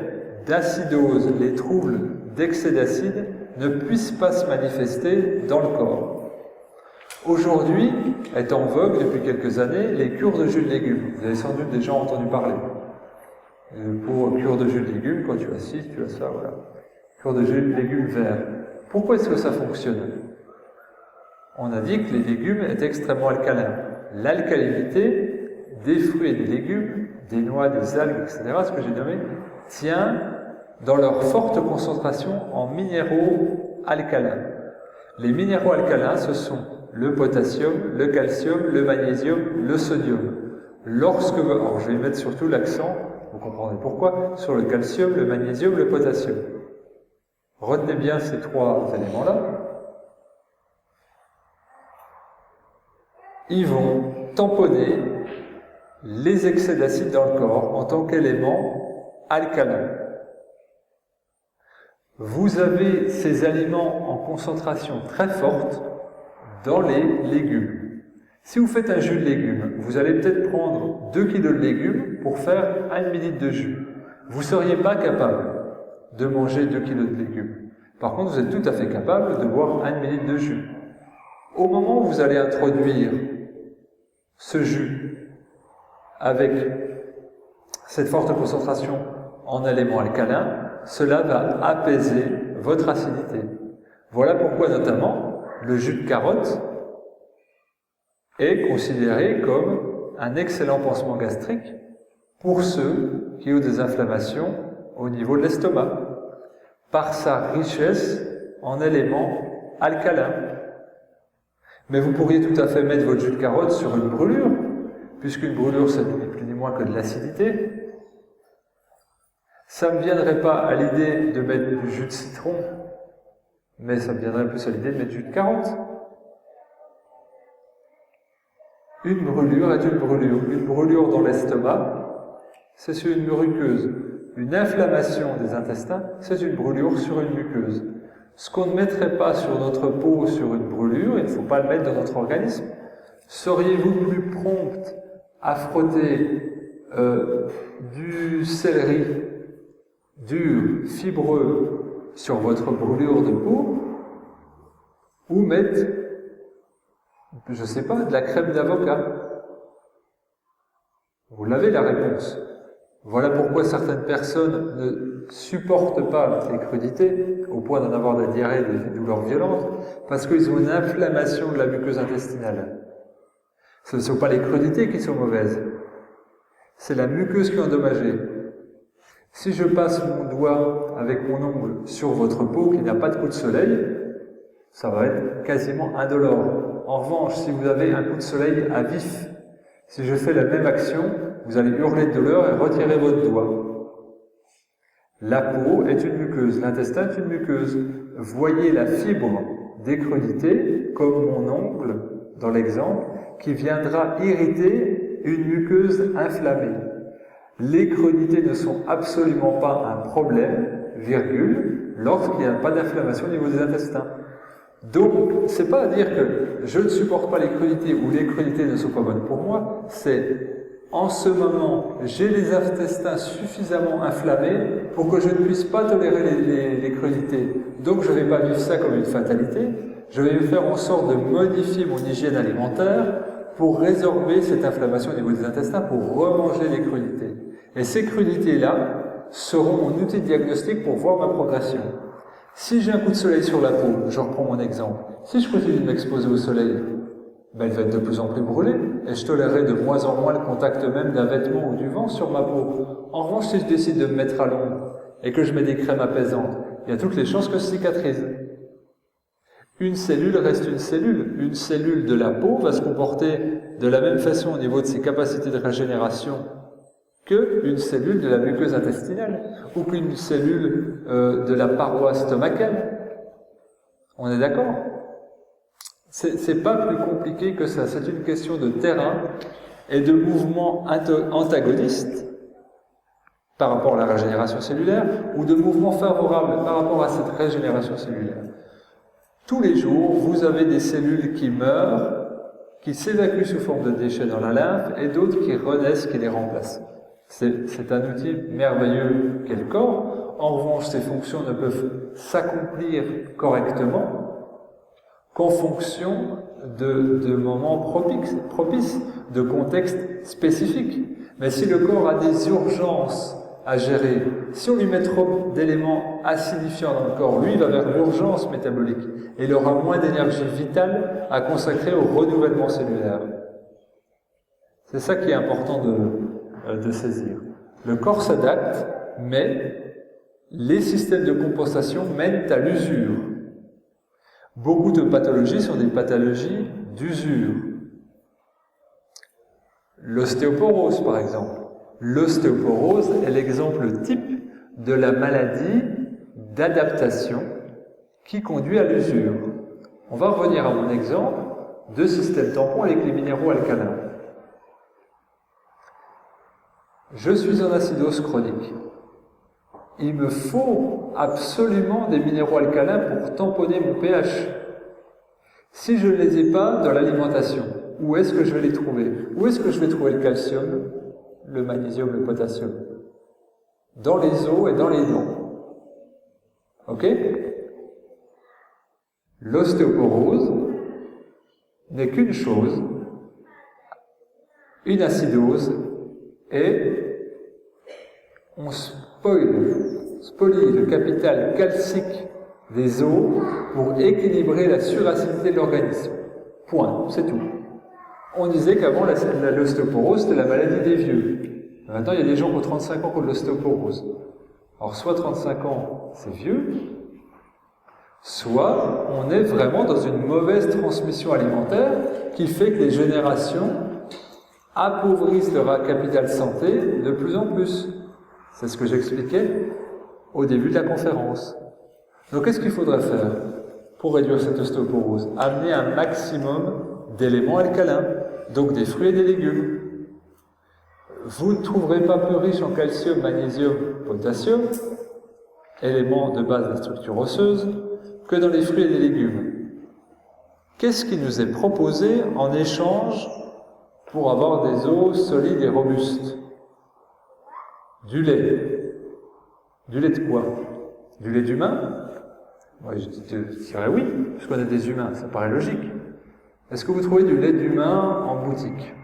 d'acidose, les troubles d'excès d'acide ne puissent pas se manifester dans le corps. Aujourd'hui, est en vogue depuis quelques années les cures de jus de légumes. Vous avez sans doute déjà entendu parler. Pour cure de jus de légumes, quand tu as ci, tu as ça, voilà. Cure de jus de légumes verts. Pourquoi est-ce que ça fonctionne? On a dit que les légumes étaient extrêmement alcalins. L'alcalinité des fruits et des légumes, des noix, des algues, etc., ce que j'ai nommé, tient dans leur forte concentration en minéraux alcalins. Les minéraux alcalins, ce sont le potassium, le calcium, le magnésium, le sodium. Alors je vais mettre surtout l'accent, vous comprendrez pourquoi, sur le calcium, le magnésium, le potassium. Retenez bien ces trois éléments-là. Ils vont tamponner les excès d'acide dans le corps en tant qu'élément alcalin. Vous avez ces aliments en concentration très forte dans les légumes. Si vous faites un jus de légumes, vous allez peut-être prendre 2 kg de légumes pour faire 1 ml de jus. Vous ne seriez pas capable de manger 2 kg de légumes. Par contre, vous êtes tout à fait capable de boire 1 ml de jus. Au moment où vous allez introduire ce jus avec cette forte concentration en éléments alcalins, cela va apaiser votre acidité. Voilà pourquoi notamment le jus de carotte est considéré comme un excellent pansement gastrique pour ceux qui ont des inflammations au niveau de l'estomac, par sa richesse en éléments alcalins. Mais vous pourriez tout à fait mettre votre jus de carotte sur une brûlure, puisqu'une brûlure, ça n'est plus ni moins que de l'acidité. Ça ne me viendrait pas à l'idée de mettre du jus de citron, mais ça me viendrait plus à l'idée de mettre du jus de carotte. Une brûlure est une brûlure. Une brûlure dans l'estomac, c'est sur une muqueuse. Une inflammation des intestins, c'est une brûlure sur une muqueuse. Ce qu'on ne mettrait pas sur notre peau sur une brûlure, il ne faut pas le mettre dans notre organisme. Seriez-vous plus prompt à frotter du céleri dur, fibreux sur votre brûlure de peau, ou mettre, je ne sais pas, de la crème d'avocat? Vous l'avez la réponse. Voilà pourquoi certaines personnes ne supportent pas les crudités, au point d'en avoir des diarrhées, des douleurs violentes, parce qu'ils ont une inflammation de la muqueuse intestinale. Ce ne sont pas les crudités qui sont mauvaises, c'est la muqueuse qui est endommagée. Si je passe mon doigt avec mon ongle sur votre peau qui n'a pas de coup de soleil, ça va être quasiment indolore. En revanche, si vous avez un coup de soleil à vif, si je fais la même action, vous allez hurler de douleur et retirer votre doigt. La peau est une muqueuse, l'intestin est une muqueuse. Voyez la fibre des crudités, comme mon ongle, dans l'exemple, qui viendra irriter une muqueuse inflammée. Les chronités ne sont absolument pas un problème, virgule, lorsqu'il n'y a pas d'inflammation au niveau des intestins. Donc, c'est pas à dire que je ne supporte pas les chronités ou les chronités ne sont pas bonnes pour moi, c'est en ce moment, j'ai les intestins suffisamment inflammés pour que je ne puisse pas tolérer les chronités. Donc, je ne vais pas vivre ça comme une fatalité, je vais faire en sorte de modifier mon hygiène alimentaire pour résorber cette inflammation au niveau des intestins, pour remanger les crudités. Et ces crudités-là seront mon outil de diagnostic pour voir ma progression. Si j'ai un coup de soleil sur la peau, je reprends mon exemple, si je continue de m'exposer au soleil, elle va être de plus en plus brûlée, et je tolérerai de moins en moins le contact même d'un vêtement ou du vent sur ma peau. En revanche, si je décide de me mettre à l'ombre, et que je mets des crèmes apaisantes, il y a toutes les chances que je cicatrise. Une cellule reste une cellule. Une cellule de la peau va se comporter de la même façon au niveau de ses capacités de régénération qu'une cellule de la muqueuse intestinale ou qu'une cellule de la paroi stomacale. On est d'accord? C'est pas plus compliqué que ça. C'est une question de terrain et de mouvements antagonistes par rapport à la régénération cellulaire ou de mouvements favorables par rapport à cette régénération cellulaire. Tous les jours, vous avez des cellules qui meurent, qui s'évacuent sous forme de déchets dans la lymphe, et d'autres qui renaissent, qui les remplacent. C'est un outil merveilleux qu'est le corps. En revanche, ces fonctions ne peuvent s'accomplir correctement qu'en fonction de moments propices, de contextes spécifiques. Mais si le corps a des urgences à gérer, si on lui met trop d'éléments acidifiants dans le corps, lui, il va vers l'urgence métabolique et il aura moins d'énergie vitale à consacrer au renouvellement cellulaire. C'est ça qui est important de saisir. Le corps s'adapte, mais les systèmes de compensation mènent à l'usure. Beaucoup de pathologies sont des pathologies d'usure. L'ostéoporose, par exemple. L'ostéoporose est l'exemple type de la maladie d'adaptation qui conduit à l'usure. On va revenir à mon exemple de système tampon avec les minéraux alcalins. Je suis en acidose chronique. Il me faut absolument des minéraux alcalins pour tamponner mon pH. Si je ne les ai pas dans l'alimentation, où est-ce que je vais les trouver? Où est-ce que je vais trouver le calcium, le magnésium, le potassium? Dans les os et dans les dents. Ok? L'ostéoporose n'est qu'une chose, une acidose, et on spolie le capital calcique des os pour équilibrer la suracidité de l'organisme. Point, c'est tout. On disait qu'avant, l'ostéoporose, c'était la maladie des vieux. Maintenant, il y a des gens qui ont 35 ans qui ont de l'ostéoporose. Alors, soit 35 ans, c'est vieux, soit on est vraiment dans une mauvaise transmission alimentaire qui fait que les générations appauvrissent leur capital santé de plus en plus. C'est ce que j'expliquais au début de la conférence. Donc, qu'est-ce qu'il faudrait faire pour réduire cette ostéoporose? Amener un maximum d'éléments alcalins, donc des fruits et des légumes. Vous ne trouverez pas plus riche en calcium, magnésium, potassium, éléments de base de la structure osseuse, que dans les fruits et les légumes. Qu'est-ce qui nous est proposé en échange pour avoir des os solides et robustes? Du lait. Du lait de quoi? Du lait d'humain? Moi, je dirais oui, puisqu'on est des humains, ça paraît logique. Est-ce que vous trouvez du lait d'humain en boutique,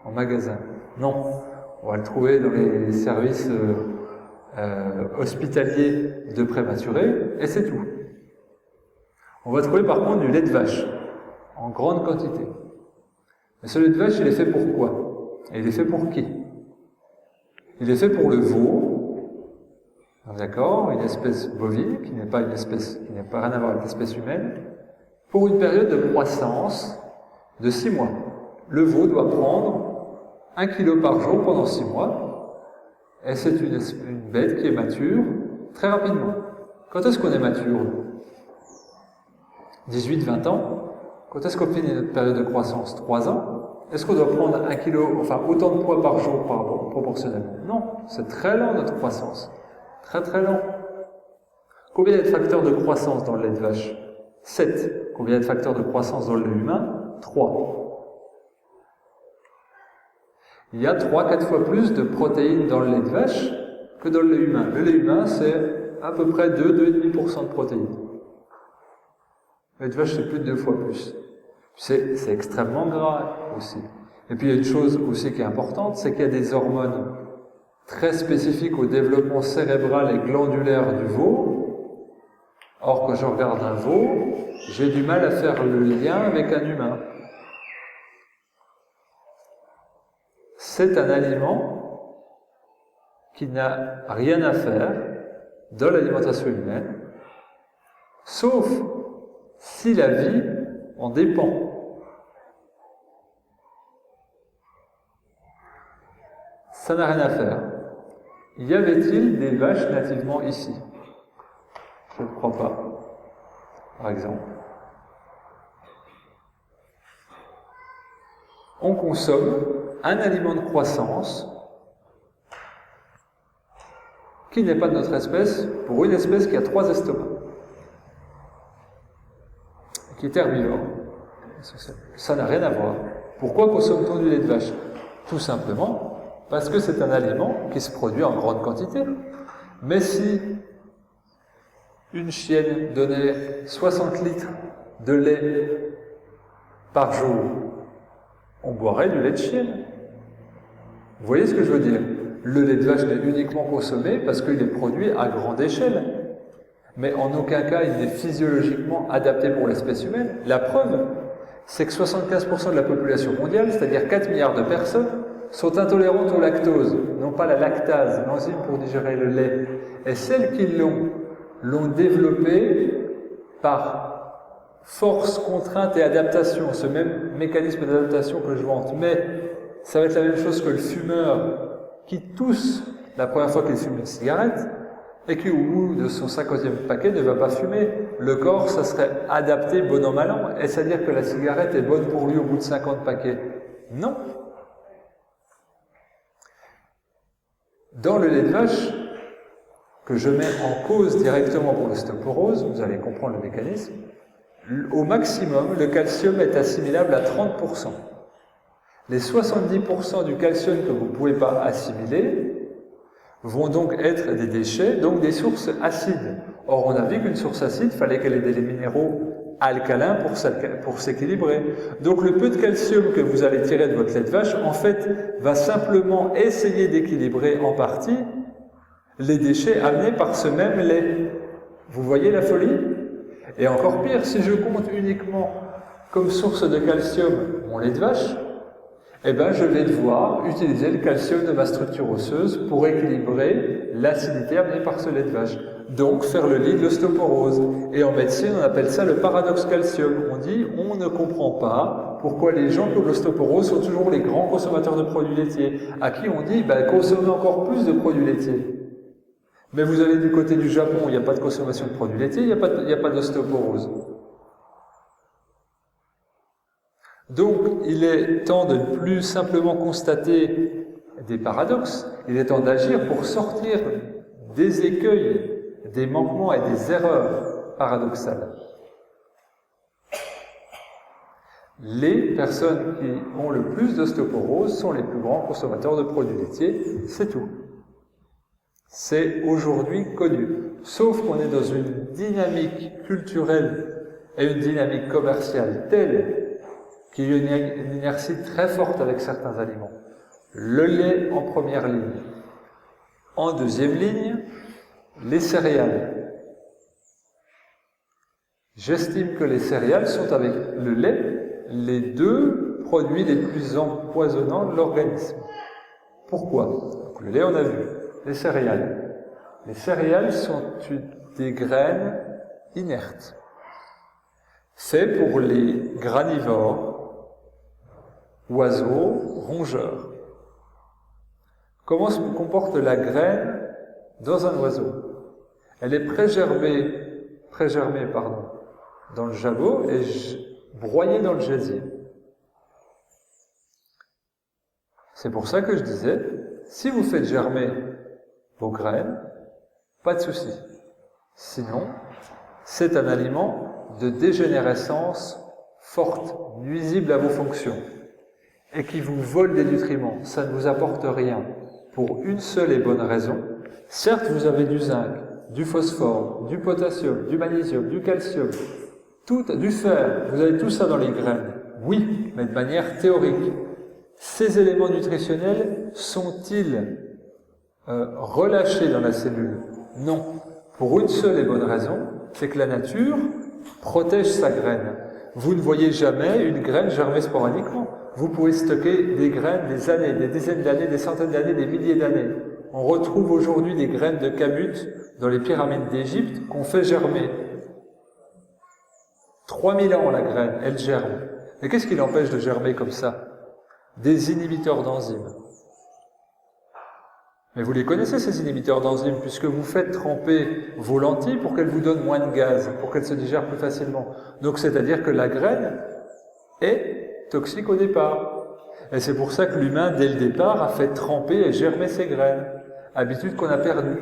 en magasin? Non. On va le trouver dans les services hospitaliers de prématurés, et c'est tout. On va trouver par contre du lait de vache, en grande quantité. Mais ce lait de vache, il est fait pour quoi? Et il est fait pour qui? Il est fait pour le veau, d'accord, une espèce bovine, qui n'est pas une espèce, qui n'a pas rien à voir avec l'espèce humaine, pour une période de croissance de 6 mois. Le veau doit prendre 1 kg par jour pendant 6 mois, et c'est une bête qui est mature très rapidement. Quand est-ce qu'on est mature? 18-20 ans. Quand est-ce qu'on finit notre période de croissance? 3 ans. Est-ce qu'on doit prendre 1 kilo, enfin autant de poids par jour proportionnellement? Non, c'est très lent notre croissance. Très très lent. Combien il y a de facteurs de croissance dans le lait de vache? 7. Combien il y a de facteurs de croissance dans le lait humain? 3. Il y a 3-4 fois plus de protéines dans le lait de vache que dans le lait humain. Le lait humain, c'est à peu près 2-2,5% de protéines. Le lait de vache, c'est plus de 2 fois plus. C'est extrêmement gras aussi. Et puis il y a une chose aussi qui est importante, c'est qu'il y a des hormones très spécifiques au développement cérébral et glandulaire du veau. Or, quand je regarde un veau, j'ai du mal à faire le lien avec un humain. C'est un aliment qui n'a rien à faire dans l'alimentation humaine, sauf si la vie en dépend. Ça n'a rien à faire. Y avait-il des vaches nativement ici? Je ne crois pas, par exemple. On consomme un aliment de croissance qui n'est pas de notre espèce, pour une espèce qui a 3 estomacs, qui est herbivore. Ça n'a rien à voir. Pourquoi consomme-t-on du lait de vache? Tout simplement parce que c'est un aliment qui se produit en grande quantité. Mais si une chienne donnait 60 litres de lait par jour, on boirait du lait de chienne. Vous voyez ce que je veux dire? Le lait de vache n'est uniquement consommé parce qu'il est produit à grande échelle. Mais en aucun cas il n'est physiologiquement adapté pour l'espèce humaine. La preuve, c'est que 75% de la population mondiale, c'est-à-dire 4 milliards de personnes, sont intolérantes au lactose, non pas la lactase, l'enzyme pour digérer le lait. Et celles qui l'ont développé par force, contrainte et adaptation, ce même mécanisme d'adaptation que je vante. Mais ça va être la même chose que le fumeur qui tousse la première fois qu'il fume une cigarette et qui, au bout de son 50e paquet, ne va pas fumer. Le corps, ça serait adapté bon an mal an. Est-ce à dire que la cigarette est bonne pour lui au bout de 50 paquets? Non. Dans le lait de vache, que je mets en cause directement pour l'ostéoporose, vous allez comprendre le mécanisme, au maximum, le calcium est assimilable à 30%. Les 70% du calcium que vous ne pouvez pas assimiler vont donc être des déchets, donc des sources acides. Or, on a vu qu'une source acide, il fallait qu'elle ait des minéraux alcalins pour s'équilibrer. Donc, le peu de calcium que vous allez tirer de votre lait de vache, en fait, va simplement essayer d'équilibrer en partie les déchets amenés par ce même lait. Vous voyez la folie? Et encore pire, si je compte uniquement comme source de calcium mon lait de vache, eh ben, je vais devoir utiliser le calcium de ma structure osseuse pour équilibrer l'acidité amenée par ce lait de vache. Donc, faire le lit de l'ostéoporose. Et en médecine, on appelle ça le paradoxe calcium. On dit, on ne comprend pas pourquoi les gens qui ont l'ostéoporose sont toujours les grands consommateurs de produits laitiers. À qui on dit, ben, consommez encore plus de produits laitiers. Mais vous allez du côté du Japon, il n'y a pas de consommation de produits laitiers, il n'y a pas d'ostéoporose. Donc, il est temps de ne plus simplement constater des paradoxes, il est temps d'agir pour sortir des écueils, des manquements et des erreurs paradoxales. Les personnes qui ont le plus d'ostéoporose sont les plus grands consommateurs de produits laitiers, c'est tout. C'est aujourd'hui connu. Sauf qu'on est dans une dynamique culturelle et une dynamique commerciale telle qu'il y a une inertie très forte avec certains aliments. Le lait en première ligne. En deuxième ligne, les céréales. J'estime que les céréales sont, avec le lait, les 2 produits les plus empoisonnants de l'organisme. Pourquoi? Donc, le lait, on a vu. Les céréales. Les céréales sont des graines inertes, faites pour les granivores, oiseaux, rongeurs. Comment se comporte la graine dans un oiseau? Elle est prégermée dans le jabot et broyée dans le gésier. C'est pour ça que je disais, si vous faites germer vos graines, pas de souci. Sinon, c'est un aliment de dégénérescence forte, nuisible à vos fonctions, et qui vous vole des nutriments. Ça ne vous apporte rien. Pour une seule et bonne raison. Certes, vous avez du zinc, du phosphore, du potassium, du magnésium, du calcium, du fer, vous avez tout ça dans les graines. Oui, mais de manière théorique. Ces éléments nutritionnels sont-ils relâchés dans la cellule? Non. Pour une seule et bonne raison, c'est que la nature protège sa graine. Vous ne voyez jamais une graine germer sporadiquement. Vous pouvez stocker des graines des années, des dizaines d'années, des centaines d'années, des milliers d'années. On retrouve aujourd'hui des graines de camut dans les pyramides d'Égypte qu'on fait germer. 3000 ans la graine, elle germe. Mais qu'est-ce qui l'empêche de germer comme ça? Des inhibiteurs d'enzymes. Mais vous les connaissez ces inhibiteurs d'enzymes, puisque vous faites tremper vos lentilles pour qu'elles vous donnent moins de gaz, pour qu'elles se digèrent plus facilement. Donc c'est-à-dire que la graine est toxique au départ. Et c'est pour ça que l'humain, dès le départ, a fait tremper et germer ses graines. Habitude qu'on a perdue.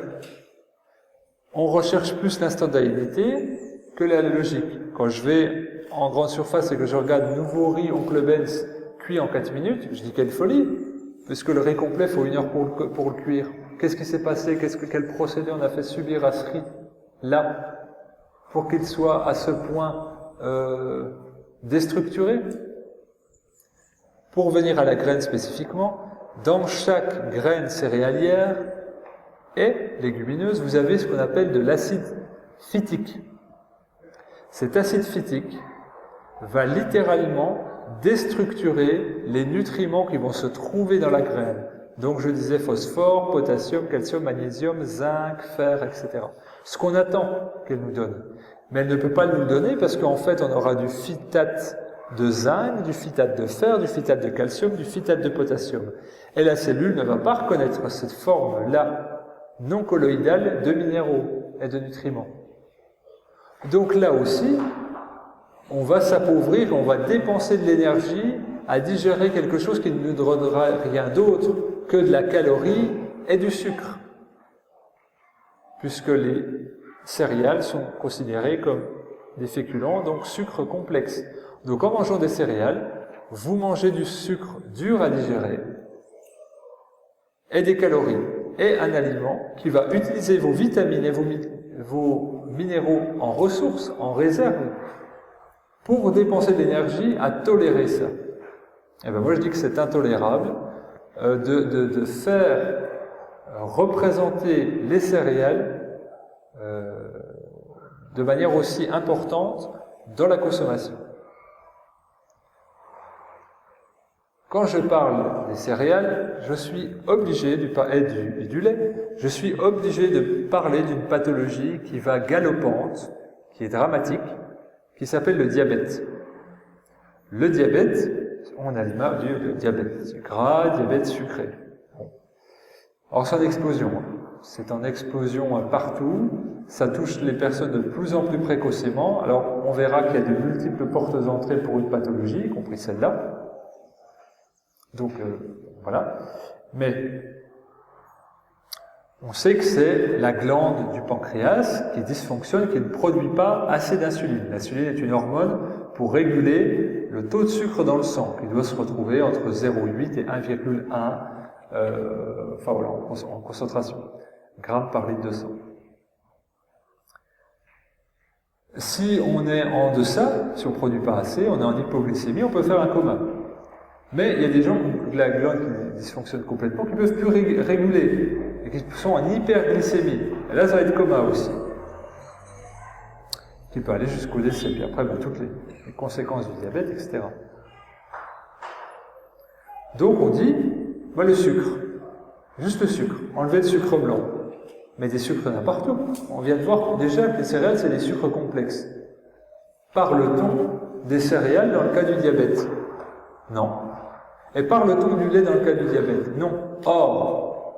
On recherche plus l'instantanéité que la logique. Quand je vais en grande surface et que je regarde nouveau riz Oncle Ben's cuit en 4 minutes, je dis quelle folie, puisque le riz complet, il faut 1 heure pour le cuire. Qu'est-ce qui s'est passé? Quel procédé on a fait subir à ce riz-là pour qu'il soit à ce point déstructuré? Pour venir à la graine spécifiquement, dans chaque graine céréalière et légumineuse, vous avez ce qu'on appelle de l'acide phytique. Cet acide phytique va littéralement déstructurer les nutriments qui vont se trouver dans la graine. Donc je disais phosphore, potassium, calcium, magnésium, zinc, fer, etc. Ce qu'on attend qu'elle nous donne. Mais elle ne peut pas nous le donner parce qu'en fait on aura du phytate de zinc, du phytate de fer, du phytate de calcium, du phytate de potassium. Et la cellule ne va pas reconnaître cette forme-là non colloïdale de minéraux et de nutriments. Donc là aussi, on va s'appauvrir, on va dépenser de l'énergie à digérer quelque chose qui ne nous donnera rien d'autre que de la calorie et du sucre. Puisque les céréales sont considérées comme des féculents, donc sucre complexe. Donc en mangeant des céréales, vous mangez du sucre dur à digérer et des calories et un aliment qui va utiliser vos vitamines et vos minéraux en ressources, en réserve, pour dépenser de l'énergie à tolérer ça. Et bien moi je dis que c'est intolérable de faire représenter les céréales de manière aussi importante dans la consommation. Quand je parle des céréales, je suis obligé, et du lait, je suis obligé de parler d'une pathologie qui va galopante, qui est dramatique, qui s'appelle le diabète. Le diabète, on a l'image du diabète gras, diabète sucré. Bon. Alors c'est en explosion, c'est en explosion partout, ça touche les personnes de plus en plus précocement, alors on verra qu'il y a de multiples portes d'entrée pour une pathologie, y compris celle-là. Donc voilà, mais on sait que c'est la glande du pancréas qui dysfonctionne, qui ne produit pas assez d'insuline. L'insuline est une hormone pour réguler le taux de sucre dans le sang, qui doit se retrouver entre 0,8 et 1,1 enfin voilà, en concentration, grammes par litre de sang. Si on est en deçà, si on ne produit pas assez, on est en hypoglycémie, on peut faire un coma. Mais il y a des gens qui la glande qui dysfonctionne complètement, qui ne peuvent plus réguler, et qui sont en hyperglycémie. Et là, ça va être coma aussi. Qui peut aller jusqu'au décès, puis après, toutes les conséquences du diabète, etc. Donc on dit, le sucre, juste le sucre, enlever le sucre blanc. Mais des sucres n'importe où. On vient de voir déjà que les céréales, c'est des sucres complexes. Parle-t-on des céréales dans le cas du diabète? Non. Et parle-t-on du lait dans le cas du diabète? Non. Or,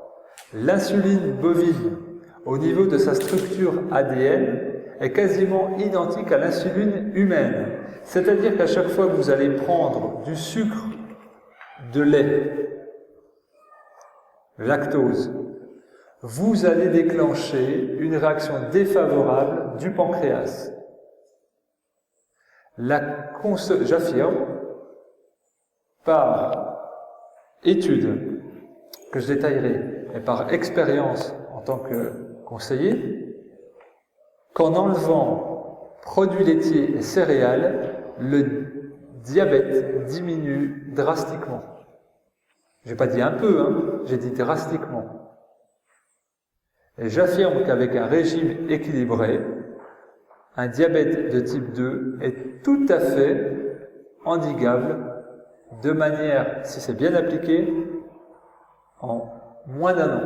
l'insuline bovine, au niveau de sa structure ADN, est quasiment identique à l'insuline humaine. C'est-à-dire qu'à chaque fois que vous allez prendre du sucre de lait lactose, vous allez déclencher une réaction défavorable du pancréas. J'affirme, par étude que je détaillerai et par expérience en tant que conseiller, qu'en enlevant produits laitiers et céréales, le diabète diminue drastiquement. J'ai pas dit un peu, hein, j'ai dit drastiquement. Et j'affirme qu'avec un régime équilibré, un diabète de type 2 est tout à fait endiguable de manière, si c'est bien appliqué, en moins d'un an.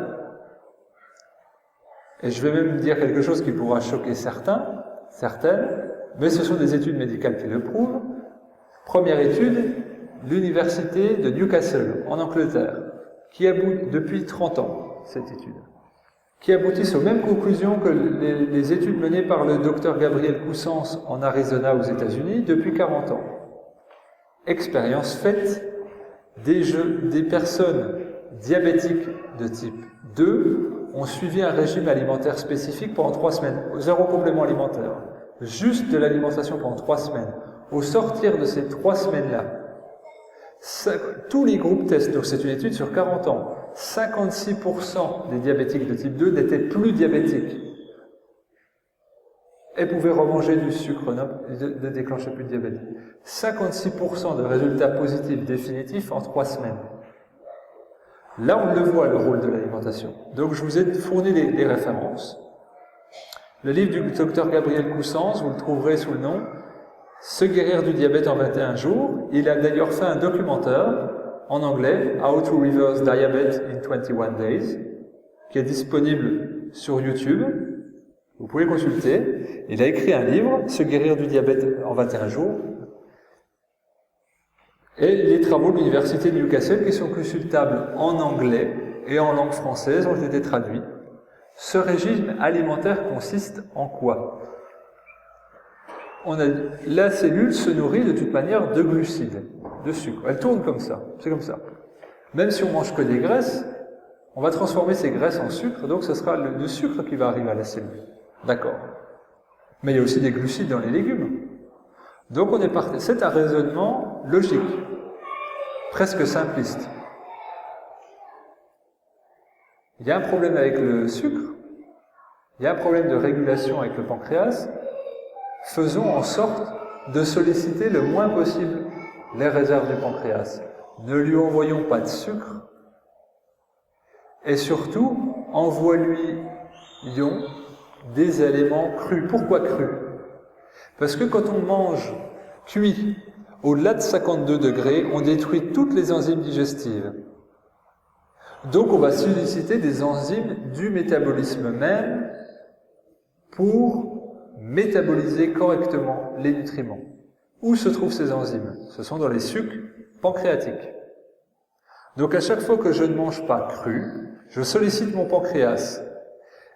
Et je vais même dire quelque chose qui pourra choquer certaines, mais ce sont des études médicales qui le prouvent. Première étude, l'université de Newcastle, en Angleterre, qui aboutit depuis 30 ans, cette étude, qui aboutissent aux mêmes conclusions que les études menées par le docteur Gabriel Coussens en Arizona aux États-Unis depuis 40 ans. Expérience faite, des personnes diabétiques de type 2 ont suivi un régime alimentaire spécifique pendant 3 semaines, 0 complément alimentaire, juste de l'alimentation pendant 3 semaines. Au sortir de ces 3 semaines-là, tous les groupes tests, donc c'est une étude sur 40 ans, 56% des diabétiques de type 2 n'étaient plus diabétiques et pouvaient remanger du sucre, ne déclenchaient plus de diabète. 56% de résultats positifs définitifs en 3 semaines. Là, on le voit, le rôle de l'alimentation. Donc, je vous ai fourni les références. Le livre du docteur Gabriel Coussens, vous le trouverez sous le nom « Se guérir du diabète en 21 jours ». Il a d'ailleurs fait un documentaire en anglais, « How to reverse diabetes in 21 days », qui est disponible sur YouTube. Vous pouvez consulter. Il a écrit un livre, « Se guérir du diabète en 21 jours ». Et les travaux de l'université de Newcastle qui sont consultables en anglais et en langue française ont été traduits. Ce régime alimentaire consiste en quoi? La cellule se nourrit de toute manière de glucides, de sucre. Elle tourne comme ça, c'est comme ça. Même si on mange que des graisses, on va transformer ces graisses en sucre, donc ce sera le sucre qui va arriver à la cellule. D'accord. Mais il y a aussi des glucides dans les légumes. Donc on est parti. C'est un raisonnement logique, presque simpliste. Il y a un problème avec le sucre, il y a un problème de régulation avec le pancréas. Faisons en sorte de solliciter le moins possible les réserves du pancréas. Ne lui envoyons pas de sucre et surtout, envoyons des éléments crus. Pourquoi crus? Parce que quand on mange cuit au-delà de 52 degrés, on détruit toutes les enzymes digestives. Donc on va solliciter des enzymes du métabolisme même pour métaboliser correctement les nutriments. Où se trouvent ces enzymes? Ce sont dans les sucs pancréatiques. Donc à chaque fois que je ne mange pas cru, je sollicite mon pancréas.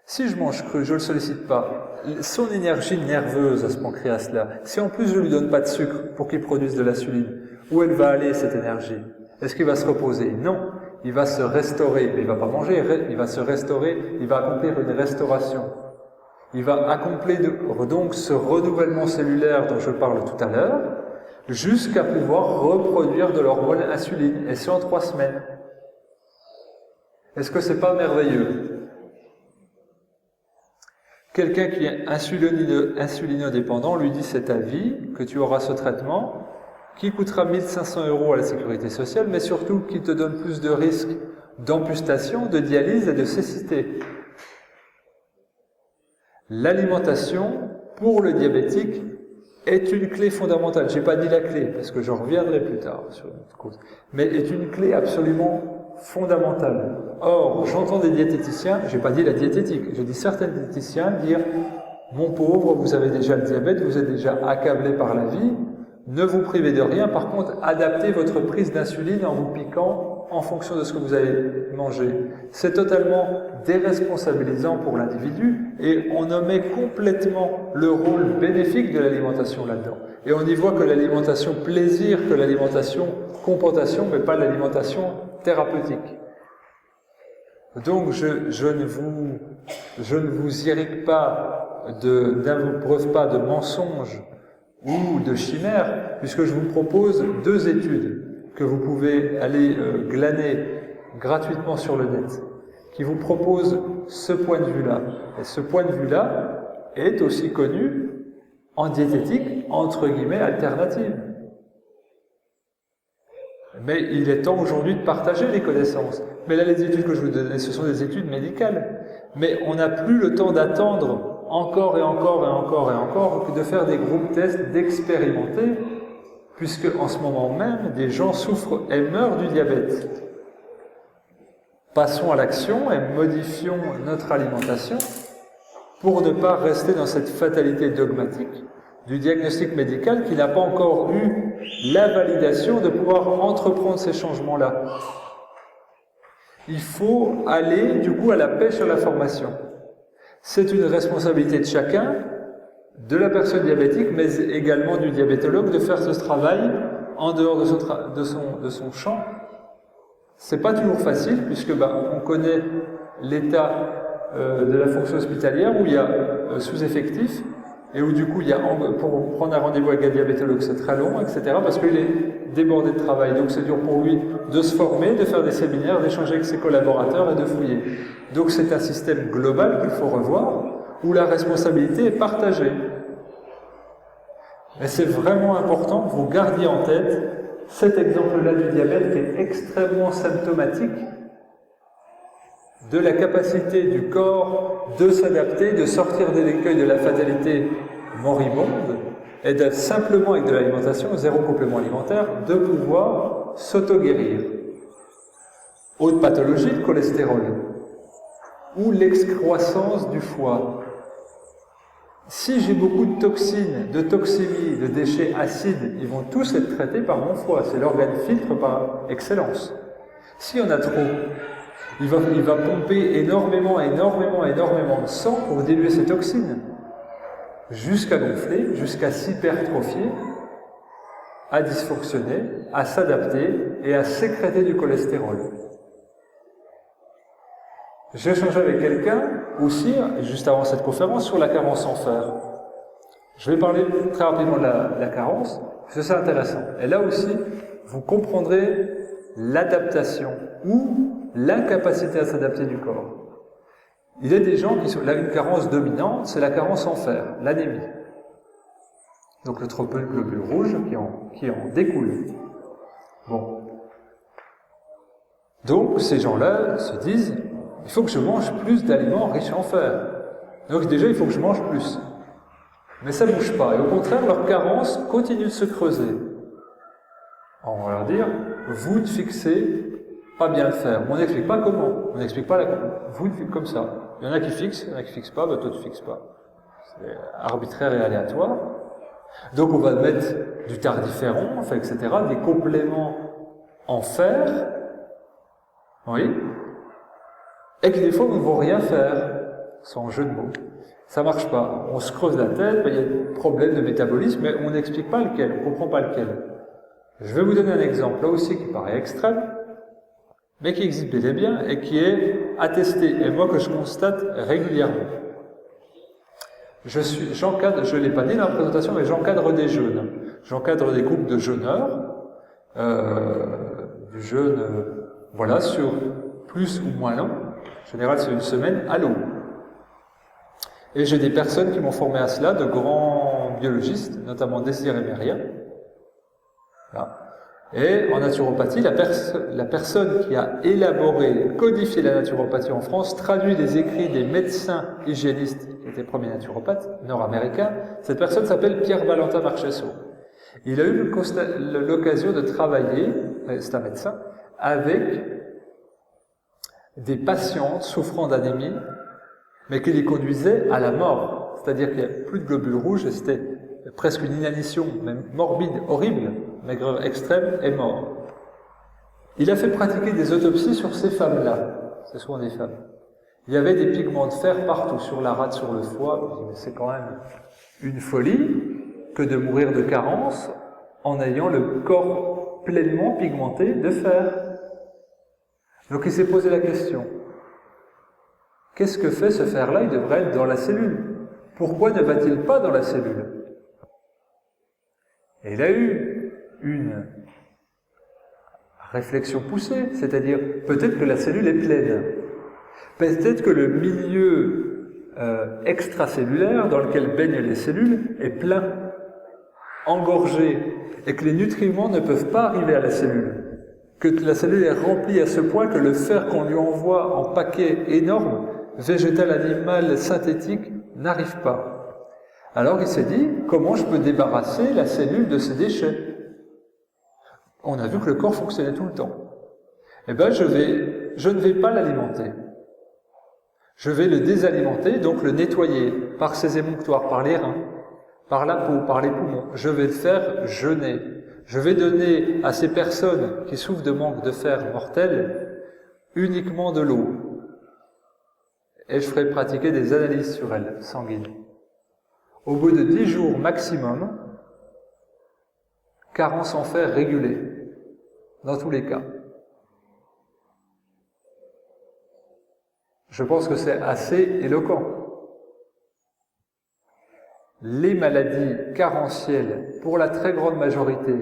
Si je mange cru, je ne le sollicite pas. Son énergie nerveuse à ce pancréas-là, si en plus je ne lui donne pas de sucre pour qu'il produise de l'insuline, où elle va aller cette énergie? Est-ce qu'il va se reposer? Non. Il va se restaurer. Mais il ne va pas manger, il va se restaurer, il va accomplir une restauration. Il va accomplir donc ce renouvellement cellulaire dont je parle tout à l'heure, jusqu'à pouvoir reproduire de l'hormone insuline, et c'est en 3 semaines. Est-ce que c'est pas merveilleux? Quelqu'un qui est insulinodépendant lui dit c'est ta vie, que tu auras ce traitement, qui coûtera 1 500 € à la sécurité sociale, mais surtout qui te donne plus de risques d'amputation, de dialyse et de cécité. L'alimentation, pour le diabétique, est une clé fondamentale. J'ai pas dit la clé, parce que j'en reviendrai plus tard sur une autre cause, mais est une clé absolument fondamentale. Or, j'entends des diététiciens, j'ai pas dit la diététique, j'ai dit certains diététiciens dire « Mon pauvre, vous avez déjà le diabète, vous êtes déjà accablé par la vie, ne vous privez de rien, par contre, adaptez votre prise d'insuline en vous piquant en fonction de ce que vous avez mangé. » C'est totalement déresponsabilisant pour l'individu et on omet complètement le rôle bénéfique de l'alimentation là-dedans. Et on y voit que l'alimentation plaisir, que l'alimentation compensation, mais pas l'alimentation thérapeutique. Donc je ne vous irrigue pas, n'abreuve pas de mensonges ou de chimères, puisque je vous propose 2 études que vous pouvez aller glaner gratuitement sur le net, qui vous proposent ce point de vue-là. Et ce point de vue-là est aussi connu en diététique, entre guillemets, alternative. Mais il est temps aujourd'hui de partager les connaissances. Mais là, les études que je vous donnais, ce sont des études médicales. Mais on n'a plus le temps d'attendre encore et encore et encore et encore que de faire des groupes tests, d'expérimenter, puisque en ce moment même, des gens souffrent et meurent du diabète. Passons à l'action et modifions notre alimentation pour ne pas rester dans cette fatalité dogmatique du diagnostic médical qui n'a pas encore eu la validation de pouvoir entreprendre ces changements-là. Il faut aller du coup à la pêche à la formation. C'est une responsabilité de chacun, de la personne diabétique, mais également du diabétologue, de faire ce travail en dehors de son champ. C'est pas toujours facile, puisque on connaît l'état de la fonction hospitalière où il y a sous-effectif, et où du coup, pour prendre un rendez-vous avec un diabétologue, c'est très long, etc., parce qu'il est débordé de travail. Donc c'est dur pour lui de se former, de faire des séminaires, d'échanger avec ses collaborateurs et de fouiller. Donc c'est un système global qu'il faut revoir, où la responsabilité est partagée. Et c'est vraiment important que vous gardiez en tête cet exemple-là du diabète qui est extrêmement symptomatique de la capacité du corps de s'adapter, de sortir de l'écueil de la fatalité moribonde et de simplement, avec de l'alimentation, 0 complément alimentaire, de pouvoir s'auto-guérir. Autre pathologie, le cholestérol, ou l'excroissance du foie. Si j'ai beaucoup de toxines, de toxémies, de déchets acides, ils vont tous être traités par mon foie. C'est l'organe filtre par excellence. S'il y en a trop, il va pomper énormément de sang pour diluer ces toxines, jusqu'à gonfler, jusqu'à s'hypertrophier, à dysfonctionner, à s'adapter et à sécréter du cholestérol. J'ai échangé avec quelqu'un aussi, juste avant cette conférence, sur la carence en fer. Je vais parler très rapidement de la carence, parce que c'est intéressant. Et là aussi, vous comprendrez l'adaptation ou l'incapacité à s'adapter du corps. Il y a des gens qui sont... Là, une carence dominante, c'est la carence en fer, l'anémie. Donc le trop peu de globules rouges qui en découle. Bon. Donc ces gens-là se disent, il faut que je mange plus d'aliments riches en fer. Donc déjà, il faut que je mange plus. Mais ça ne bouge pas. Et au contraire, leur carence continue de se creuser. Alors, on va leur dire, vous ne fixez pas bien le fer. On n'explique pas comment. On n'explique pas vous ne fixez comme ça. Il y en a qui fixent, il y en a qui ne fixent pas, toi tu ne fixes pas. C'est arbitraire et aléatoire. Donc on va mettre du tardiféron, etc., des compléments en fer, oui, et qui des fois ne vont rien faire, sans jeu de mots. Ça marche pas. On se creuse la tête, il y a des problèmes de métabolisme, mais on n'explique pas lequel, on ne comprend pas lequel. Je vais vous donner un exemple, là aussi, qui paraît extrême, mais qui existe bel et bien, et qui est attesté, et moi que je constate régulièrement. J'encadre, je ne l'ai pas dit dans la présentation, mais j'encadre des jeûnes. J'encadre des groupes de jeûneurs, du jeûne, voilà, sur plus ou moins long. En général, c'est une semaine à l'eau. Et j'ai des personnes qui m'ont formé à cela, de grands biologistes, notamment Désiré Mérien. Voilà. Et en naturopathie, la personne qui a élaboré, codifié la naturopathie en France, traduit les écrits des médecins hygiénistes, qui étaient premiers naturopathes nord-américains. Cette personne s'appelle Pierre-Valentin Marchesso. Il a eu l'occasion de travailler, c'est un médecin, avec des patientes souffrant d'anémie, mais qui les conduisaient à la mort. C'est-à-dire qu'il n'y avait plus de globules rouges, et c'était presque une inanition, même morbide, horrible, maigreur extrême, et mort. Il a fait pratiquer des autopsies sur ces femmes-là. Ce sont des femmes. Il y avait des pigments de fer partout, sur la rate, sur le foie. Je me dis, mais c'est quand même une folie que de mourir de carence en ayant le corps pleinement pigmenté de fer. Donc il s'est posé la question, Qu'est-ce que fait ce fer-là? Il devrait être dans la cellule. Pourquoi ne va-t-il pas dans la cellule? Et il a eu une réflexion poussée, c'est-à-dire peut-être que la cellule est pleine. Peut-être que le milieu extracellulaire dans lequel baignent les cellules est plein, engorgé, et que les nutriments ne peuvent pas arriver à la cellule. Que la cellule est remplie à ce point que le fer qu'on lui envoie en paquets énormes, végétal, animal, synthétique, n'arrive pas. Alors il s'est dit, comment je peux débarrasser la cellule de ces déchets? On a vu que le corps fonctionnait tout le temps. Eh bien, je ne vais pas l'alimenter. Je vais le désalimenter, donc le nettoyer par ses émonctoires, par les reins, par la peau, par les poumons. Je vais le faire jeûner. Je vais donner à ces personnes qui souffrent de manque de fer mortel uniquement de l'eau. Et je ferai pratiquer des analyses sur elles, sanguines. Au bout de 10 jours maximum, carence en fer régulée, dans tous les cas. Je pense que c'est assez éloquent. Les maladies carentielles, pour la très grande majorité,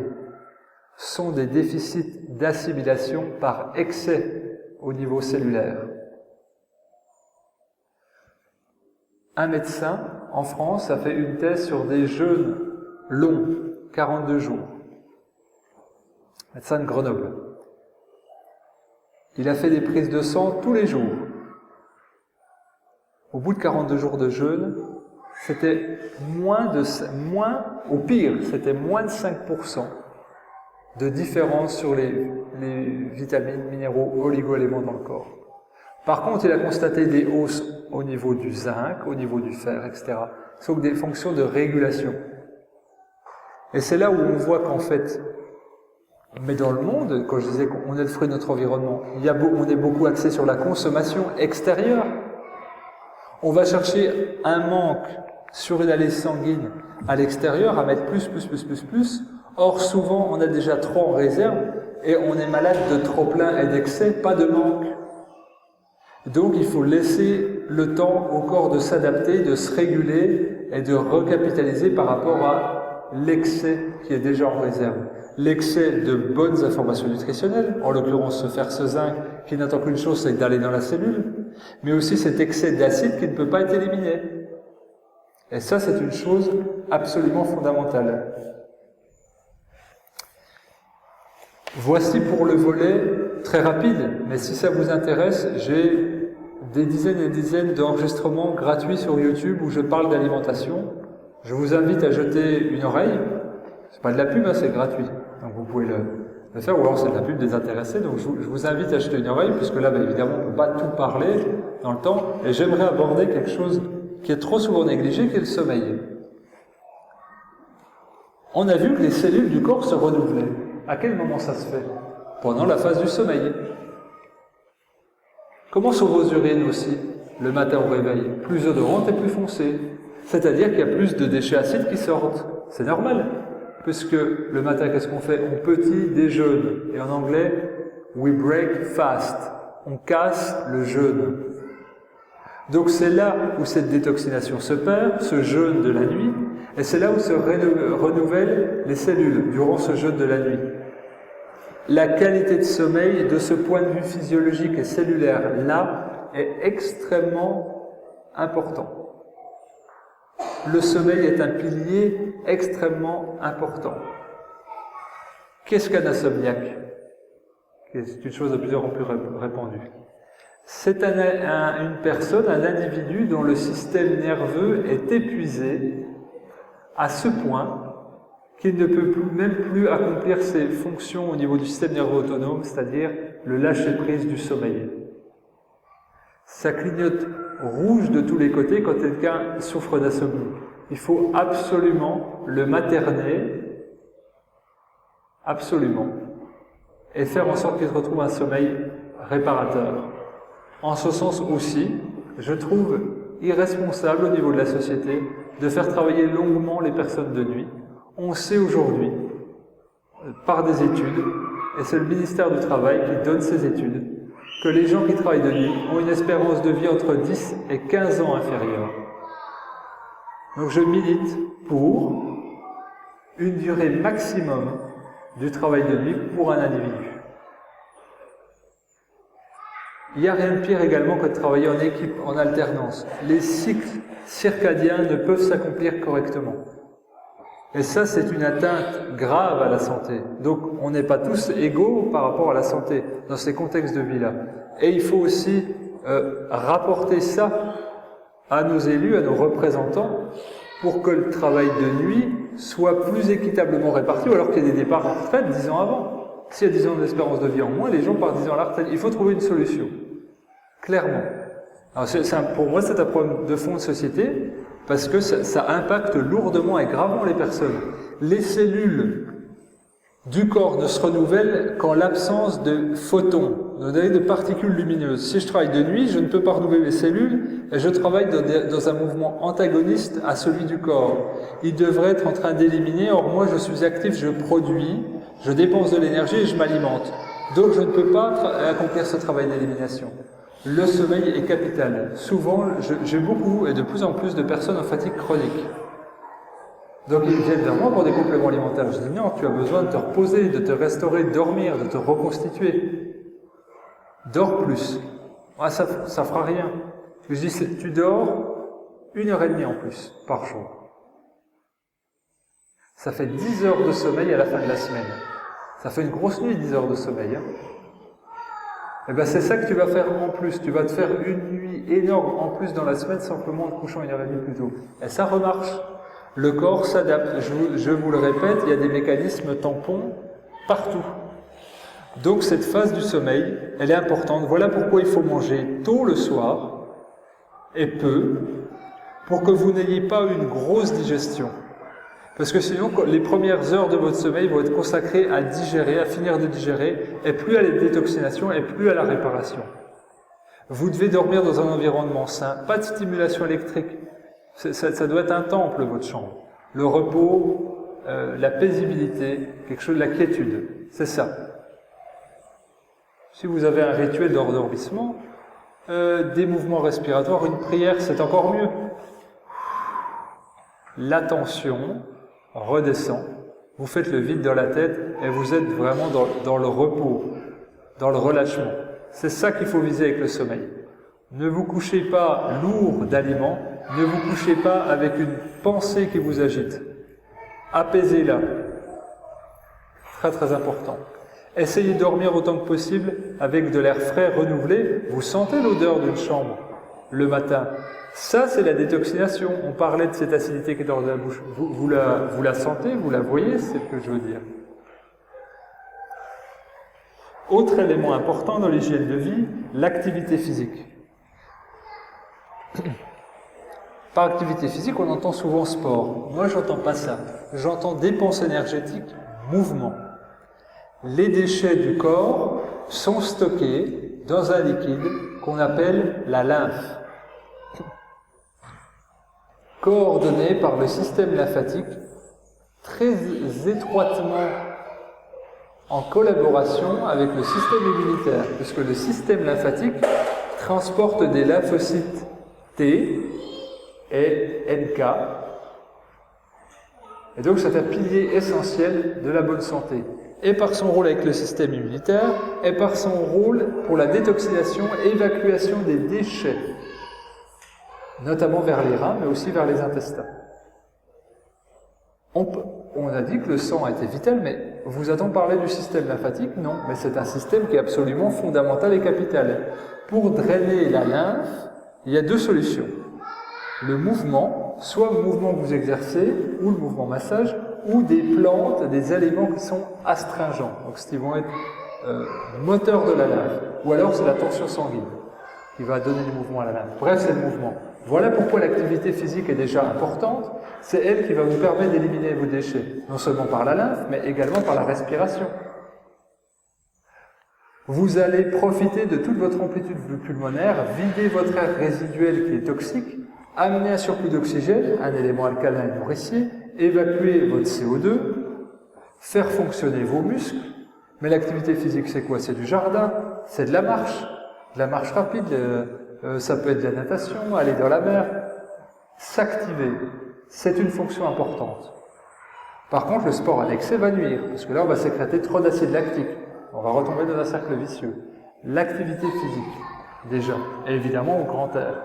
sont des déficits d'assimilation par excès au niveau cellulaire. Un médecin, en France, a fait une thèse sur des jeûnes longs, 42 jours. Médecin de Grenoble. Il a fait des prises de sang tous les jours. Au bout de 42 jours de jeûne, c'était au pire, c'était moins de 5% de différence sur les vitamines, minéraux, oligo-éléments dans le corps. Par contre, il a constaté des hausses au niveau du zinc, au niveau du fer, etc. Ce sont des fonctions de régulation. Et c'est là où on voit qu'en fait, mais dans le monde, quand je disais qu'on est le fruit de notre environnement, on est beaucoup axé sur la consommation extérieure. On va chercher un manque sur une allée sanguine à l'extérieur, à mettre plus. Or, souvent, on a déjà trop en réserve et on est malade de trop plein et d'excès, pas de manque. Donc, il faut laisser le temps au corps de s'adapter, de se réguler et de recapitaliser par rapport à l'excès qui est déjà en réserve. L'excès de bonnes informations nutritionnelles, en l'occurrence se faire ce zinc qui n'attend qu'une chose, c'est d'aller dans la cellule, mais aussi cet excès d'acide qui ne peut pas être éliminé. Et ça, c'est une chose absolument fondamentale. Voici pour le volet très rapide, mais si ça vous intéresse, j'ai des dizaines et des dizaines d'enregistrements gratuits sur YouTube où je parle d'alimentation. Je vous invite à jeter une oreille. C'est pas de la pub, hein, c'est gratuit. Donc vous pouvez le faire, ou alors c'est de la pub désintéressée. Donc je vous invite à jeter une oreille, puisque là, évidemment, on ne peut pas tout parler dans le temps. Et j'aimerais aborder quelque chose qui est trop souvent négligé, qui est le sommeil. On a vu que les cellules du corps se renouvelaient. À quel moment ça se fait? Pendant la phase du sommeil. Comment sont vos urines aussi, le matin au réveil? Plus odorantes et plus foncées. C'est-à-dire qu'il y a plus de déchets acides qui sortent. C'est normal. Puisque le matin, qu'est-ce qu'on fait? On petit déjeune. Et en anglais, we break fast. On casse le jeûne. Donc c'est là où cette détoxination se perd, ce jeûne de la nuit, et c'est là où se renouvellent les cellules durant ce jeûne de la nuit. La qualité de sommeil, de ce point de vue physiologique et cellulaire, là, est extrêmement important. Le sommeil est un pilier extrêmement important. Qu'est-ce qu'un insomniaque? C'est une chose de plus en plus répandue. C'est une personne, un individu dont le système nerveux est épuisé à ce point qu'il ne peut même plus accomplir ses fonctions au niveau du système nerveux autonome, c'est-à-dire le lâcher-prise du sommeil. Ça clignote rouge de tous les côtés quand quelqu'un souffre d'insomnie. Il faut absolument le materner, absolument, et faire en sorte qu'il retrouve un sommeil réparateur. En ce sens aussi, je trouve irresponsable au niveau de la société de faire travailler longuement les personnes de nuit. On sait aujourd'hui, par des études, et c'est le ministère du Travail qui donne ces études, que les gens qui travaillent de nuit ont une espérance de vie entre 10 et 15 ans inférieure. Donc je milite pour une durée maximum du travail de nuit pour un individu. Il n'y a rien de pire également que de travailler en équipe, en alternance. Les cycles circadiens ne peuvent s'accomplir correctement. Et ça, c'est une atteinte grave à la santé. Donc, on n'est pas tous égaux par rapport à la santé dans ces contextes de vie-là. Et il faut aussi rapporter ça à nos élus, à nos représentants, pour que le travail de nuit soit plus équitablement réparti, ou alors qu'il y ait des départs en retraite 10 ans avant. S'il y a 10 ans d'espérance de vie en moins, les gens partent 10 ans à la retraite. Il faut trouver une solution. Clairement. Alors, pour moi, c'est un problème de fond de société, parce que ça impacte lourdement et gravement les personnes. Les cellules du corps ne se renouvellent qu'en l'absence de photons, de particules lumineuses. Si je travaille de nuit, je ne peux pas renouveler mes cellules, et je travaille dans un mouvement antagoniste à celui du corps. Il devrait être en train d'éliminer, or moi je suis actif, je produis, je dépense de l'énergie et je m'alimente. Donc je ne peux pas accomplir ce travail d'élimination. Le sommeil est capital. Souvent, j'ai beaucoup et de plus en plus de personnes en fatigue chronique. Donc ils viennent vers moi pour des compléments alimentaires. Je dis non, tu as besoin de te reposer, de te restaurer, de dormir, de te reconstituer. Dors plus. Ah, ça fera rien. Je dis, tu dors 1h30 en plus par jour. Ça fait 10 heures de sommeil à la fin de la semaine. Ça fait une grosse nuit, 10 heures de sommeil. Hein. Et bien c'est ça que tu vas faire en plus. Tu vas te faire une nuit énorme en plus dans la semaine simplement en te couchant 1h30 plus tôt. Et ça remarche. Le corps s'adapte. Je vous le répète, il y a des mécanismes tampons partout. Donc cette phase du sommeil, elle est importante. Voilà pourquoi il faut manger tôt le soir et peu, pour que vous n'ayez pas une grosse digestion. Parce que sinon, les premières heures de votre sommeil vont être consacrées à digérer, à finir de digérer, et plus à la détoxination, et plus à la réparation. Vous devez dormir dans un environnement sain, pas de stimulation électrique. Ça doit être un temple, votre chambre. Le repos, la paisibilité, quelque chose de la quiétude. C'est ça. Si vous avez un rituel d'endormissement, des mouvements respiratoires, une prière, c'est encore mieux. L'attention redescend, vous faites le vide dans la tête et vous êtes vraiment dans le repos, dans le relâchement. C'est ça qu'il faut viser avec le sommeil. Ne vous couchez pas lourd d'aliments, ne vous couchez pas avec une pensée qui vous agite. Apaisez-la. Très très important. Essayez de dormir autant que possible avec de l'air frais renouvelé. Vous sentez l'odeur d'une chambre le matin. Ça, c'est la détoxination. On parlait de cette acidité qui est dans la bouche. Vous la sentez, vous la voyez, c'est ce que je veux dire. Autre élément important dans l'hygiène de vie, l'activité physique. Par activité physique, on entend souvent sport. Moi, j'entends pas ça. J'entends dépense énergétique, mouvement. Les déchets du corps sont stockés dans un liquide qu'on appelle la lymphe, coordonné par le système lymphatique, très étroitement en collaboration avec le système immunitaire, puisque le système lymphatique transporte des lymphocytes T et NK, et donc c'est un pilier essentiel de la bonne santé, et par son rôle avec le système immunitaire, et par son rôle pour la détoxination et évacuation des déchets, notamment vers les reins, mais aussi vers les intestins. On a dit que le sang était vital, mais vous a-t-on parlé du système lymphatique? Non, mais c'est un système qui est absolument fondamental et capital. Pour drainer la lymphe, il y a deux solutions. Le mouvement, soit le mouvement que vous exercez, ou le mouvement massage, ou des plantes, des aliments qui sont astringents, donc ce qui vont être moteurs de la lymphe, ou alors c'est la tension sanguine qui va donner du mouvement à la lymphe. Bref, c'est le mouvement. Voilà pourquoi l'activité physique est déjà importante, c'est elle qui va vous permettre d'éliminer vos déchets, non seulement par la lymphe, mais également par la respiration. Vous allez profiter de toute votre amplitude pulmonaire, vider votre air résiduel qui est toxique, amener un surplus d'oxygène, un élément alcalin et nourricier, évacuer votre CO2, faire fonctionner vos muscles. Mais l'activité physique, c'est quoi? C'est du jardin, c'est de la marche, de la marche rapide, ça peut être de la natation, aller dans la mer. S'activer, c'est une fonction importante. Par contre, le sport annexé va nuire, parce que là, on va sécréter trop d'acide lactique. On va retomber dans un cercle vicieux. L'activité physique, déjà, et évidemment au grand air.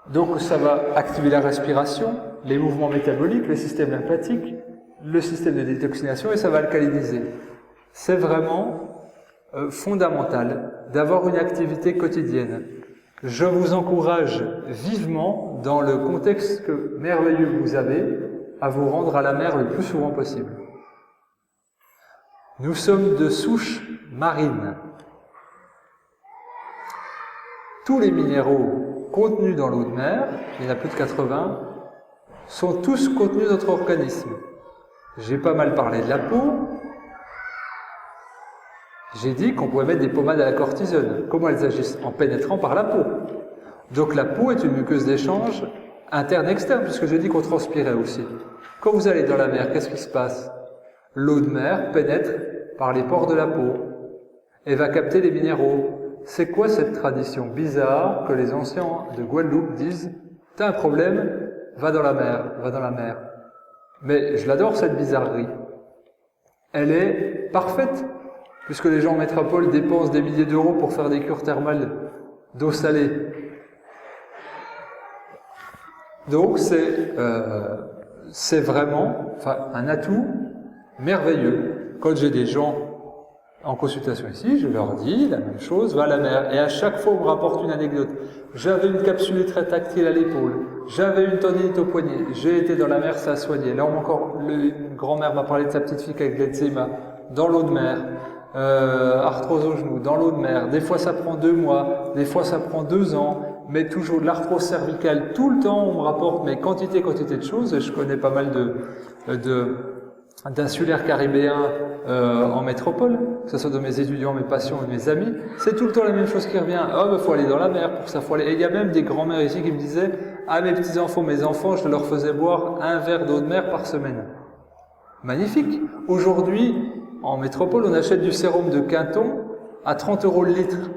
Donc, ça va activer la respiration, les mouvements métaboliques, le système lymphatique, le système de détoxination, et ça va alcaliniser. C'est vraiment fondamental d'avoir une activité quotidienne. Je vous encourage vivement, dans le contexte merveilleux que vous avez, à vous rendre à la mer le plus souvent possible. Nous sommes de souche marine. Tous les minéraux contenus dans l'eau de mer, il y en a plus de 80, sont tous contenus dans notre organisme. J'ai pas mal parlé de la peau. J'ai dit qu'on pouvait mettre des pommades à la cortisone. Comment elles agissent? En pénétrant par la peau. Donc la peau est une muqueuse d'échange interne-externe, puisque j'ai dit qu'on transpirait aussi. Quand vous allez dans la mer, qu'est-ce qui se passe? L'eau de mer pénètre par les pores de la peau et va capter les minéraux. C'est quoi cette tradition bizarre que les anciens de Guadeloupe disent « T'as un problème? Va dans la mer, va dans la mer. » Mais je l'adore cette bizarrerie. Elle est parfaite, puisque les gens en métropole dépensent des milliers d'euros pour faire des cures thermales d'eau salée. Donc c'est vraiment un atout merveilleux. Quand j'ai des gens en consultation ici, je leur dis la même chose, va à la mer. Et à chaque fois, on me rapporte une anecdote. J'avais une capsule très tactile à l'épaule, j'avais une tendinite au poignet, j'ai été dans la mer, ça a soigné. Là, une grand-mère m'a parlé de sa petite fille avec l'eczéma, dans l'eau de mer. Arthrose au genou, dans l'eau de mer. Des fois, ça prend 2 mois, des fois, ça prend 2 ans, mais toujours de l'arthrose cervicale. Tout le temps, on me rapporte quantité de choses, et je connais pas mal d'insulaires caribéens en métropole, que ce soit de mes étudiants, mes patients ou de mes amis. C'est tout le temps la même chose qui revient. Oh, il faut aller dans la mer pour ça, faut aller. Et il y a même des grands-mères ici qui me disaient, ah, mes petits-enfants, mes enfants, je leur faisais boire 1 verre d'eau de mer par semaine. Magnifique. Aujourd'hui, en métropole, on achète du sérum de Quinton à 30 € le litre.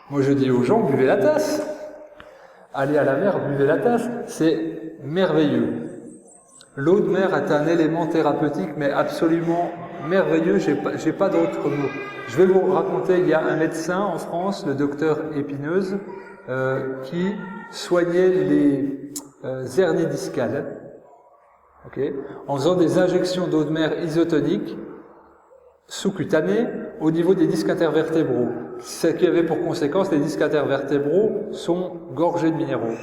Moi, je dis aux gens, buvez la tasse. Allez à la mer, buvez la tasse. C'est merveilleux. L'eau de mer est un élément thérapeutique, mais absolument merveilleux. J'ai pas d'autres mots. Je vais vous raconter, il y a un médecin en France, le docteur Épineuse, qui soignait les hernies discales. Okay, en faisant des injections d'eau de mer isotonique sous-cutanées au niveau des disques intervertébraux. Ce qui avait pour conséquence, les disques intervertébraux sont gorgés de minéraux.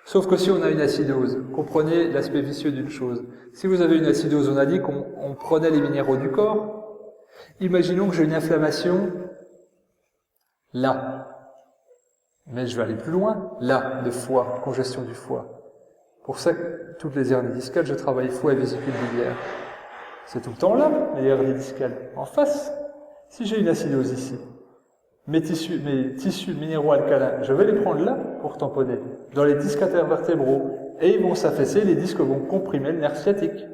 Sauf que si on a une acidose, comprenez l'aspect vicieux d'une chose. Si vous avez une acidose, on a dit qu'on prenait les minéraux du corps. Imaginons que j'ai une inflammation là. Mais je vais aller plus loin. Là, le foie, congestion du foie. Pour ça que toutes les hernies discales, je travaille foie et vésicule biliaire. C'est tout le temps là, les hernies discales. En face, si j'ai une acidose ici, mes tissus minéraux alcalins, je vais les prendre là pour tamponner, dans les disques intervertébraux, et ils vont s'affaisser, les disques vont comprimer le nerf sciatique.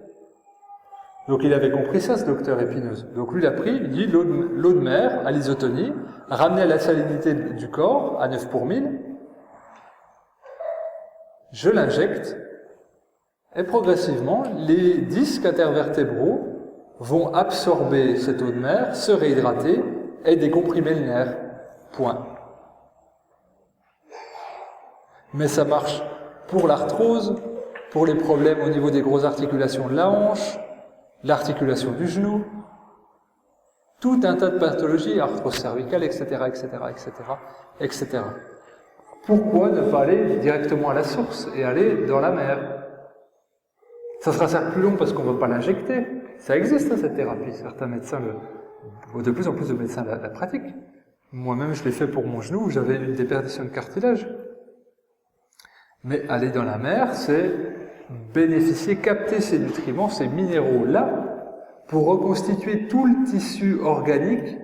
Donc il avait compris ça, ce docteur Épineuse. Donc lui, il a pris, il dit l'eau de mer à l'isotonie, ramenée à la salinité du corps, à 9 pour 1000, je l'injecte, et progressivement, les disques intervertébraux vont absorber cette eau de mer, se réhydrater et décomprimer le nerf. Point. Mais ça marche pour l'arthrose, pour les problèmes au niveau des grosses articulations de la hanche, l'articulation du genou, tout un tas de pathologies, arthrose cervicale, etc., etc., etc., etc. Pourquoi ne pas aller directement à la source et aller dans la mer? Ça sera certes plus long parce qu'on ne va pas l'injecter. Ça existe, cette thérapie. Certains médecins, de plus en plus de médecins la pratiquent. Moi-même, je l'ai fait pour mon genou où j'avais une déperdition de cartilage. Mais aller dans la mer, c'est bénéficier, capter ces nutriments, ces minéraux-là, pour reconstituer tout le tissu organique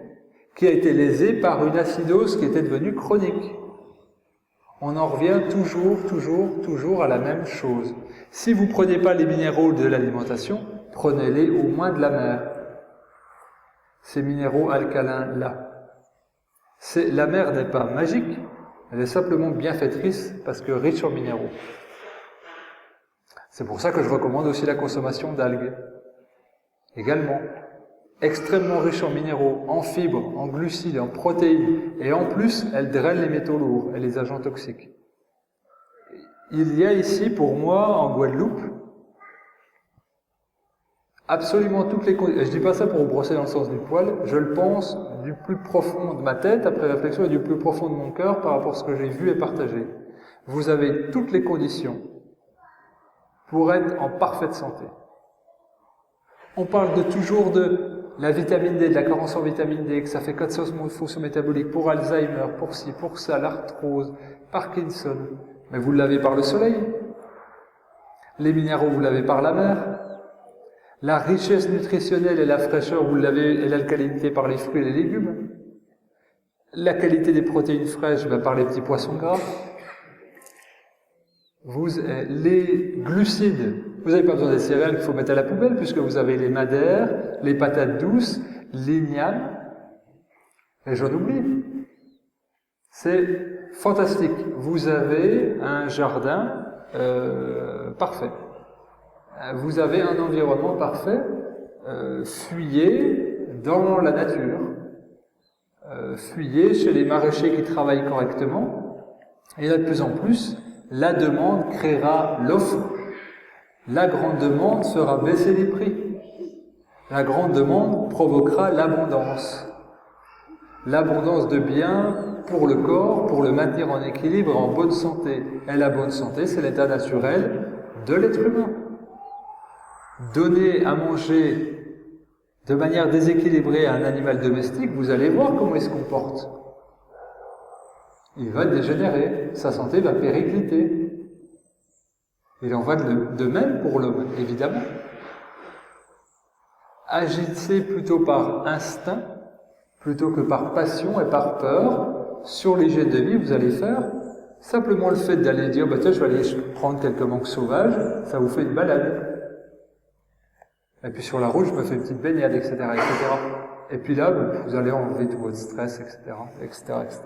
qui a été lésé par une acidose qui était devenue chronique. On en revient toujours à la même chose. Si vous ne prenez pas les minéraux de l'alimentation, prenez-les au moins de la mer. Ces minéraux alcalins-là. La mer n'est pas magique, elle est simplement bienfaitrice parce que riche en minéraux. C'est pour ça que je recommande aussi la consommation d'algues. Également, extrêmement riche en minéraux, en fibres, en glucides, en protéines, et en plus, elle draine les métaux lourds et les agents toxiques. Il y a ici, pour moi, en Guadeloupe, absolument toutes les conditions. Je dis pas ça pour vous brosser dans le sens du poil, je le pense du plus profond de ma tête, après réflexion, et du plus profond de mon cœur par rapport à ce que j'ai vu et partagé. Vous avez toutes les conditions pour être en parfaite santé. On parle toujours de la vitamine D, de la carence en vitamine D, que ça fait 4 fonctions métaboliques pour Alzheimer, pour ci, pour ça, l'arthrose, Parkinson. Mais vous l'avez par le soleil. Les minéraux, vous l'avez par la mer. La richesse nutritionnelle et la fraîcheur, vous l'avez, et l'alcalinité par les fruits et les légumes. La qualité des protéines fraîches, par les petits poissons gras. Les glucides, vous n'avez pas besoin des céréales qu'il faut mettre à la poubelle, puisque vous avez les madères, les patates douces, l'igname, et j'en oublie. C'est fantastique. Vous avez un jardin parfait. Vous avez un environnement parfait. Fuyez dans la nature. Fuyez chez les maraîchers qui travaillent correctement. Et là, de plus en plus, la demande créera l'offre. La grande demande fera baisser les prix. La grande demande provoquera l'abondance. L'abondance de biens pour le corps, pour le maintenir en équilibre, en bonne santé. Et la bonne santé, c'est l'état naturel de l'être humain. Donner à manger de manière déséquilibrée à un animal domestique, vous allez voir comment il se comporte. Il va dégénérer, sa santé va péricliter. Il en va de même pour l'homme, évidemment. Agissez plutôt par instinct, plutôt que par passion et par peur, sur l'hygiène de vie, vous allez faire simplement le fait d'aller dire, tiens, je vais aller prendre quelques mangues sauvages, ça vous fait une balade. Et puis sur la route, je me fais une petite baignade, etc., etc. Et puis là, vous allez enlever tout votre stress, etc., etc., etc.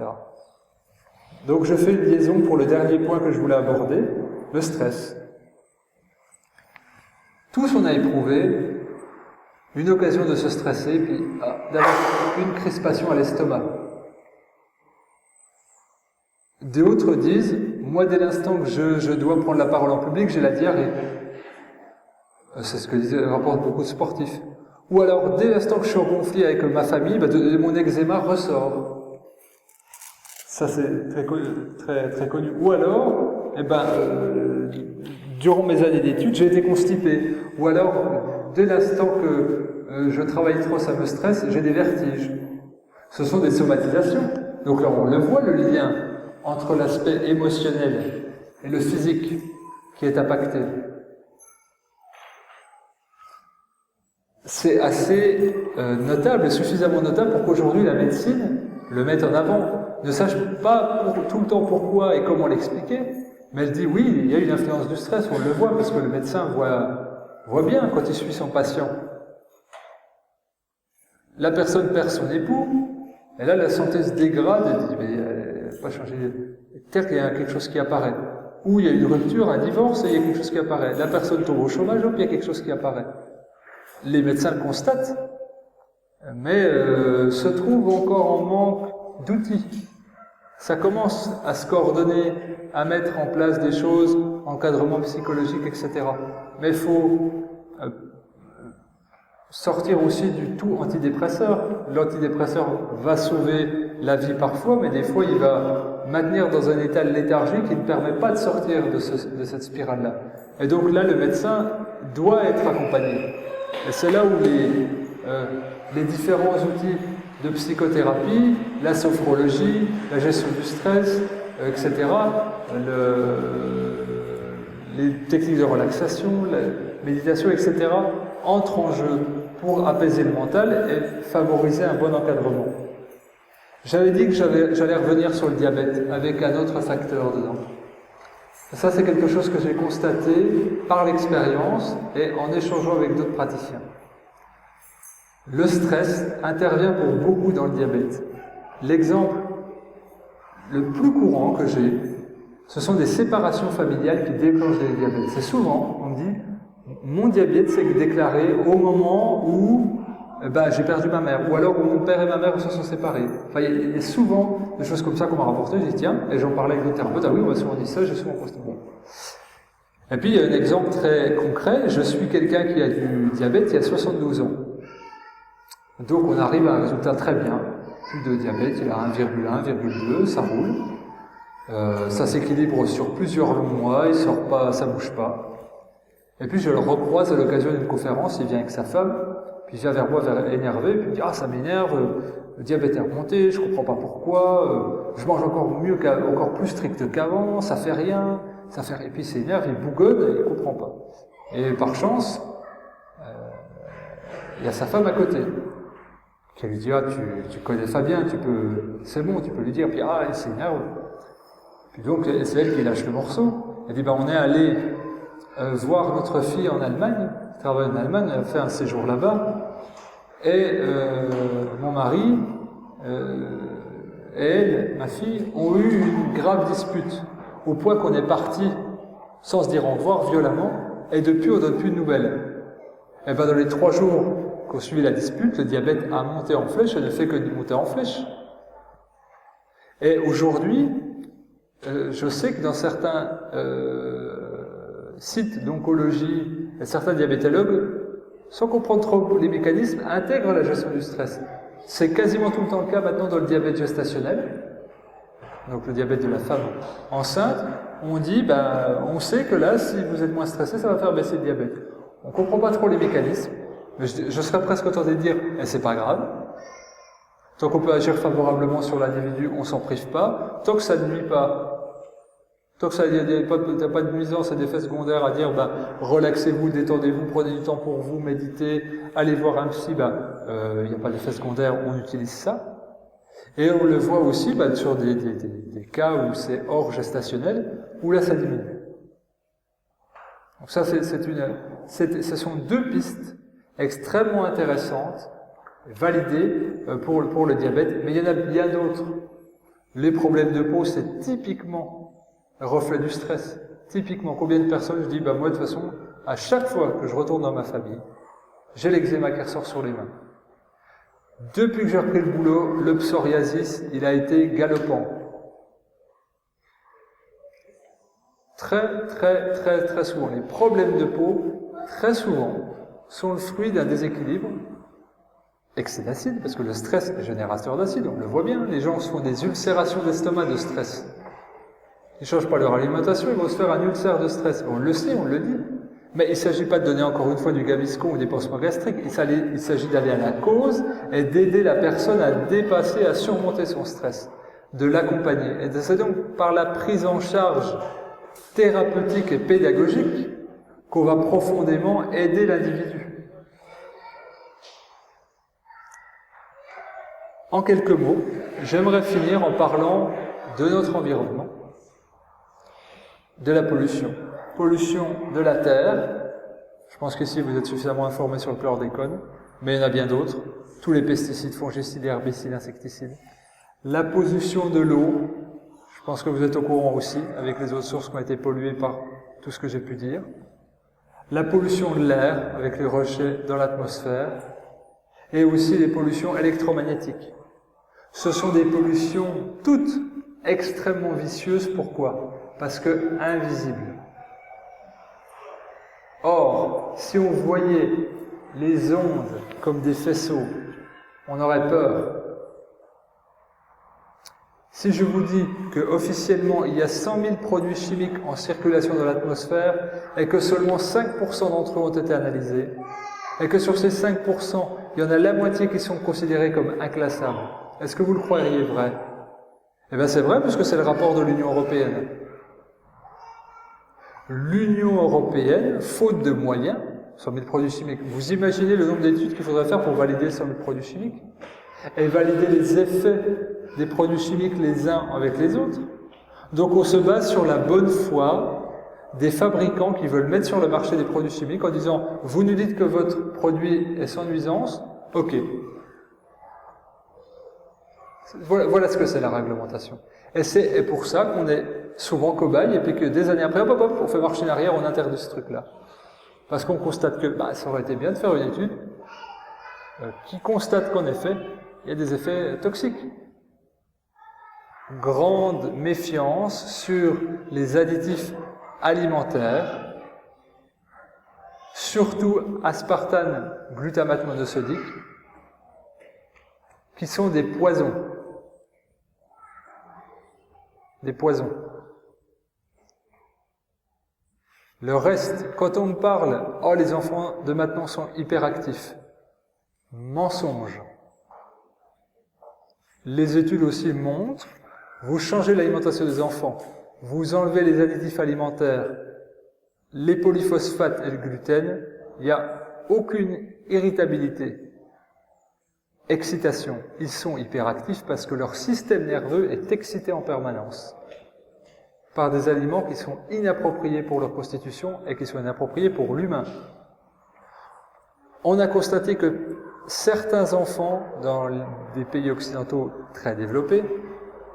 Donc je fais une liaison pour le dernier point que je voulais aborder, le stress. Tous on a éprouvé une occasion de se stresser, puis d'avoir une crispation à l'estomac. D'autres disent, moi dès l'instant que je dois prendre la parole en public, j'ai la diarrhée. C'est ce que rapportent beaucoup de sportifs. Ou alors, dès l'instant que je suis en conflit avec ma famille, mon eczéma ressort. Ça, c'est très connu. Ou alors, durant mes années d'études, j'ai été constipé. Ou alors, dès l'instant que je travaille trop, ça me stresse, j'ai des vertiges. Ce sont des somatisations. Donc là, on le voit, le lien entre l'aspect émotionnel et le physique qui est impacté. C'est assez notable et suffisamment notable pour qu'aujourd'hui la médecine le mette en avant. Ne sache pas tout le temps pourquoi et comment l'expliquer, mais elle dit oui, il y a une influence du stress, on le voit parce que le médecin voit bien quand il suit son patient. La personne perd son époux, et là la santé se dégrade, elle dit mais elle n'a pas changé. Peut-être qu'il y a quelque chose qui apparaît. Ou il y a une rupture, un divorce, et il y a quelque chose qui apparaît. La personne tombe au chômage, hop, il y a quelque chose qui apparaît. Les médecins le constatent, mais se trouvent encore en manque d'outils. Ça commence à se coordonner, à mettre en place des choses, encadrement psychologique, etc. Mais il faut sortir aussi du tout antidépresseur. L'antidépresseur va sauver la vie parfois, mais des fois il va maintenir dans un état de léthargie qui ne permet pas de sortir de cette spirale-là. Et donc là, le médecin doit être accompagné. Et c'est là où les différents outils de psychothérapie, la sophrologie, la gestion du stress, etc., les techniques de relaxation, la méditation, etc., entrent en jeu pour apaiser le mental et favoriser un bon encadrement. J'avais dit que j'allais revenir sur le diabète avec un autre facteur dedans. Ça, c'est quelque chose que j'ai constaté par l'expérience et en échangeant avec d'autres praticiens. Le stress intervient pour beaucoup dans le diabète. L'exemple le plus courant que j'ai, ce sont des séparations familiales qui déclenchent des diabètes. C'est souvent, on me dit, mon diabète s'est déclaré au moment où j'ai perdu ma mère, ou alors où mon père et ma mère se sont séparés. Enfin, il y a souvent des choses comme ça qu'on m'a rapporté. J'ai dit tiens, et j'en parlais avec d'autres thérapeutes. Ah oui, on m'a souvent dit ça, j'ai souvent posté bon. Et puis il y a un exemple très concret. Je suis quelqu'un qui a du diabète il y a 72 ans. Donc on arrive à un résultat très bien. Plus de diabète, il a 1,1, 1,2, ça roule. Ça s'équilibre sur plusieurs longs mois, il sort pas, ça bouge pas. Et puis je le recroise à l'occasion d'une conférence, il vient avec sa femme, puis il vient vers moi énervé, puis il me dit « Ah, ça m'énerve, le diabète est remonté, je comprends pas pourquoi, je mange encore plus strict qu'avant, ça fait rien, ça fait rien. » Et puis il s'énerve, il bougonne, et il comprend pas. Et par chance, il y a sa femme à côté, qui lui dit « Ah, tu connais Fabien, c'est bon, tu peux lui dire. » Puis ah, il s'énerve. Puis donc, c'est elle qui lâche le morceau. Elle dit « On est allé voir notre fille en Allemagne, elle travaille en Allemagne, elle a fait un séjour là-bas, et mon mari et elle, ma fille, ont eu une grave dispute, au point qu'on est parti sans se dire au revoir violemment, et depuis on donne plus de nouvelles. Et dans les 3 jours qu'on suivi la dispute, le diabète a monté en flèche, et ne fait que monter en flèche. Et aujourd'hui, je sais que dans certains sites d'oncologie, et certains diabétologues, sans comprendre trop les mécanismes, intègrent la gestion du stress. C'est quasiment tout le temps le cas maintenant dans le diabète gestationnel, donc le diabète de la femme enceinte. On dit, on sait que là, si vous êtes moins stressé, ça va faire baisser le diabète. On comprend pas trop les mécanismes, mais je serais presque tenté de dire, c'est pas grave. Tant qu'on peut agir favorablement sur l'individu, on s'en prive pas. Tant que ça ne nuit pas, tant que ça n'y a pas de nuisance et d'effets secondaires à dire, relaxez-vous, détendez-vous, prenez du temps pour vous, méditez, allez voir un psy, il n'y a pas d'effets secondaires, on utilise ça. Et on le voit aussi sur des cas où c'est hors gestationnel, où là ça diminue. Donc ça, ce sont 2 pistes extrêmement intéressantes, validées pour le diabète, mais il y en a bien d'autres. Les problèmes de peau, c'est typiquement reflet du stress. Typiquement, combien de personnes je dis, moi de toute façon, à chaque fois que je retourne dans ma famille, j'ai l'eczéma qui ressort sur les mains. Depuis que j'ai repris le boulot, le psoriasis, il a été galopant. Très, très, très, très souvent. Les problèmes de peau, très souvent, sont le fruit d'un déséquilibre. Excès d'acide, parce que le stress est générateur d'acide, on le voit bien. Les gens se font des ulcérations d'estomac de stress. Ils ne changent pas leur alimentation, ils vont se faire un ulcère de stress. On le sait, on le dit. Mais il ne s'agit pas de donner encore une fois du Gaviscon ou des pansements gastriques. Il s'agit d'aller à la cause et d'aider la personne à dépasser, à surmonter son stress. De l'accompagner. Et c'est donc par la prise en charge thérapeutique et pédagogique qu'on va profondément aider l'individu. En quelques mots, j'aimerais finir en parlant de notre environnement, de la pollution. Pollution de la terre. Je pense qu'ici vous êtes suffisamment informés sur le chlordécone, mais il y en a bien d'autres. Tous les pesticides, fongicides, herbicides, insecticides. La pollution de l'eau. Je pense que vous êtes au courant aussi, avec les autres sources qui ont été polluées par tout ce que j'ai pu dire. La pollution de l'air, avec les rejets dans l'atmosphère. Et aussi les pollutions électromagnétiques. Ce sont des pollutions toutes extrêmement vicieuses. Pourquoi ? Parce que invisibles. Or, si on voyait les ondes comme des faisceaux, on aurait peur. Si je vous dis qu'officiellement il y a 100 000 produits chimiques en circulation dans l'atmosphère et que seulement 5% d'entre eux ont été analysés, et que sur ces 5%, il y en a la moitié qui sont considérés comme inclassables, est-ce que vous le croiriez vrai ? Eh bien c'est vrai puisque c'est le rapport de l'Union européenne. L'Union européenne, faute de moyens, 100 000 produits chimiques, vous imaginez le nombre d'études qu'il faudrait faire pour valider 100 000 produits chimiques et valider les effets des produits chimiques les uns avec les autres. Donc on se base sur la bonne foi des fabricants qui veulent mettre sur le marché des produits chimiques en disant « Vous nous dites que votre produit est sans nuisance, ok ». Voilà ce que c'est la réglementation. Et pour ça qu'on est souvent cobaye, et puis que des années après, hop, on fait marche en arrière, on interdit ce truc-là. Parce qu'on constate que ça aurait été bien de faire une étude qui constate qu'en effet, il y a des effets toxiques. Grande méfiance sur les additifs alimentaires, surtout aspartame, glutamate monosodique, qui sont des poisons. Des poisons. Le reste, quand on me parle, oh les enfants de maintenant sont hyperactifs. Mensonge. Les études aussi montrent, vous changez l'alimentation des enfants, vous enlevez les additifs alimentaires, les polyphosphates et le gluten, il n'y a aucune irritabilité, excitation. Ils sont hyperactifs parce que leur système nerveux est excité en permanence par des aliments qui sont inappropriés pour leur constitution et qui sont inappropriés pour l'humain. On a constaté que certains enfants dans des pays occidentaux très développés,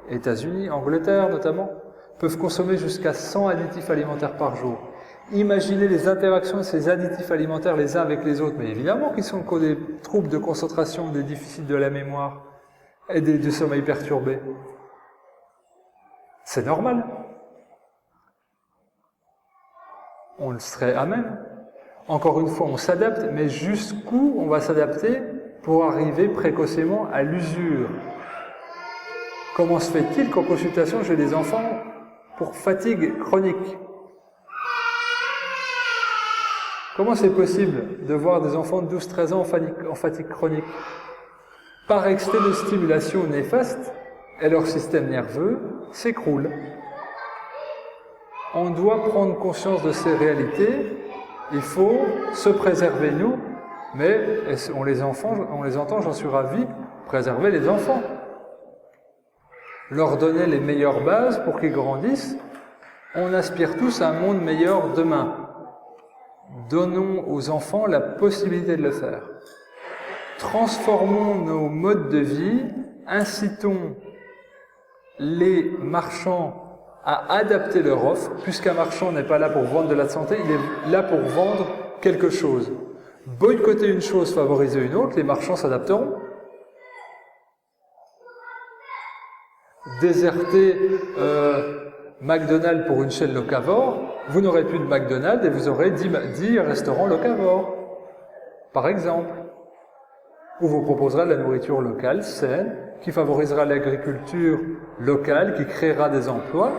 États-Unis, Angleterre notamment, peuvent consommer jusqu'à 100 additifs alimentaires par jour. Imaginez les interactions de ces additifs alimentaires les uns avec les autres, mais évidemment qu'ils sont le cause des troubles de concentration, des déficits de la mémoire et du sommeil perturbé. C'est normal. On le serait à même. Encore une fois, on s'adapte, mais jusqu'où on va s'adapter pour arriver précocement à l'usure? Comment se fait-il qu'en consultation, j'ai des enfants pour fatigue chronique? Comment c'est possible de voir des enfants de 12-13 ans en fatigue chronique? Par excès de stimulation néfaste, et leur système nerveux s'écroule. On doit prendre conscience de ces réalités, il faut se préserver nous, mais on les entend, j'en suis ravi, préserver les enfants. Leur donner les meilleures bases pour qu'ils grandissent. On aspire tous à un monde meilleur demain. Donnons aux enfants la possibilité de le faire. Transformons nos modes de vie, incitons les marchands à adapter leur offre, puisqu'un marchand n'est pas là pour vendre de la santé, il est là pour vendre quelque chose. Boycotter une chose, favoriser une autre, les marchands s'adapteront. Déserter McDonald's pour une chaîne locavore, vous n'aurez plus de McDonald's et vous aurez 10 restaurants locavores, par exemple. Où vous proposerez de la nourriture locale, saine, qui favorisera l'agriculture locale, qui créera des emplois,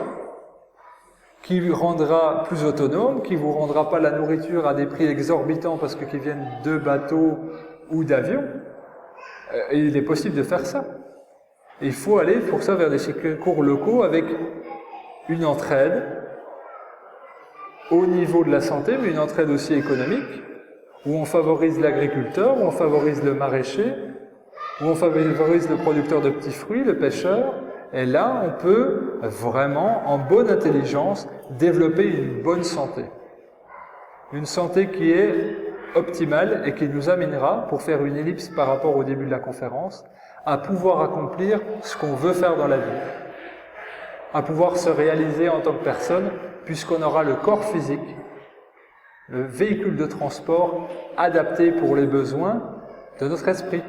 qui vous rendra plus autonome, qui vous rendra pas la nourriture à des prix exorbitants parce qu'ils viennent de bateaux ou d'avions. Et il est possible de faire ça. Et il faut aller pour ça vers des secours locaux avec une entraide au niveau de la santé, mais une entraide aussi économique, où on favorise l'agriculteur, où on favorise le maraîcher, où on favorise le producteur de petits fruits, le pêcheur, et là on peut vraiment, en bonne intelligence, développer une bonne santé. Une santé qui est optimale et qui nous amènera, pour faire une ellipse par rapport au début de la conférence, à pouvoir accomplir ce qu'on veut faire dans la vie, à pouvoir se réaliser en tant que personne, puisqu'on aura le corps physique, le véhicule de transport adapté pour les besoins de notre esprit.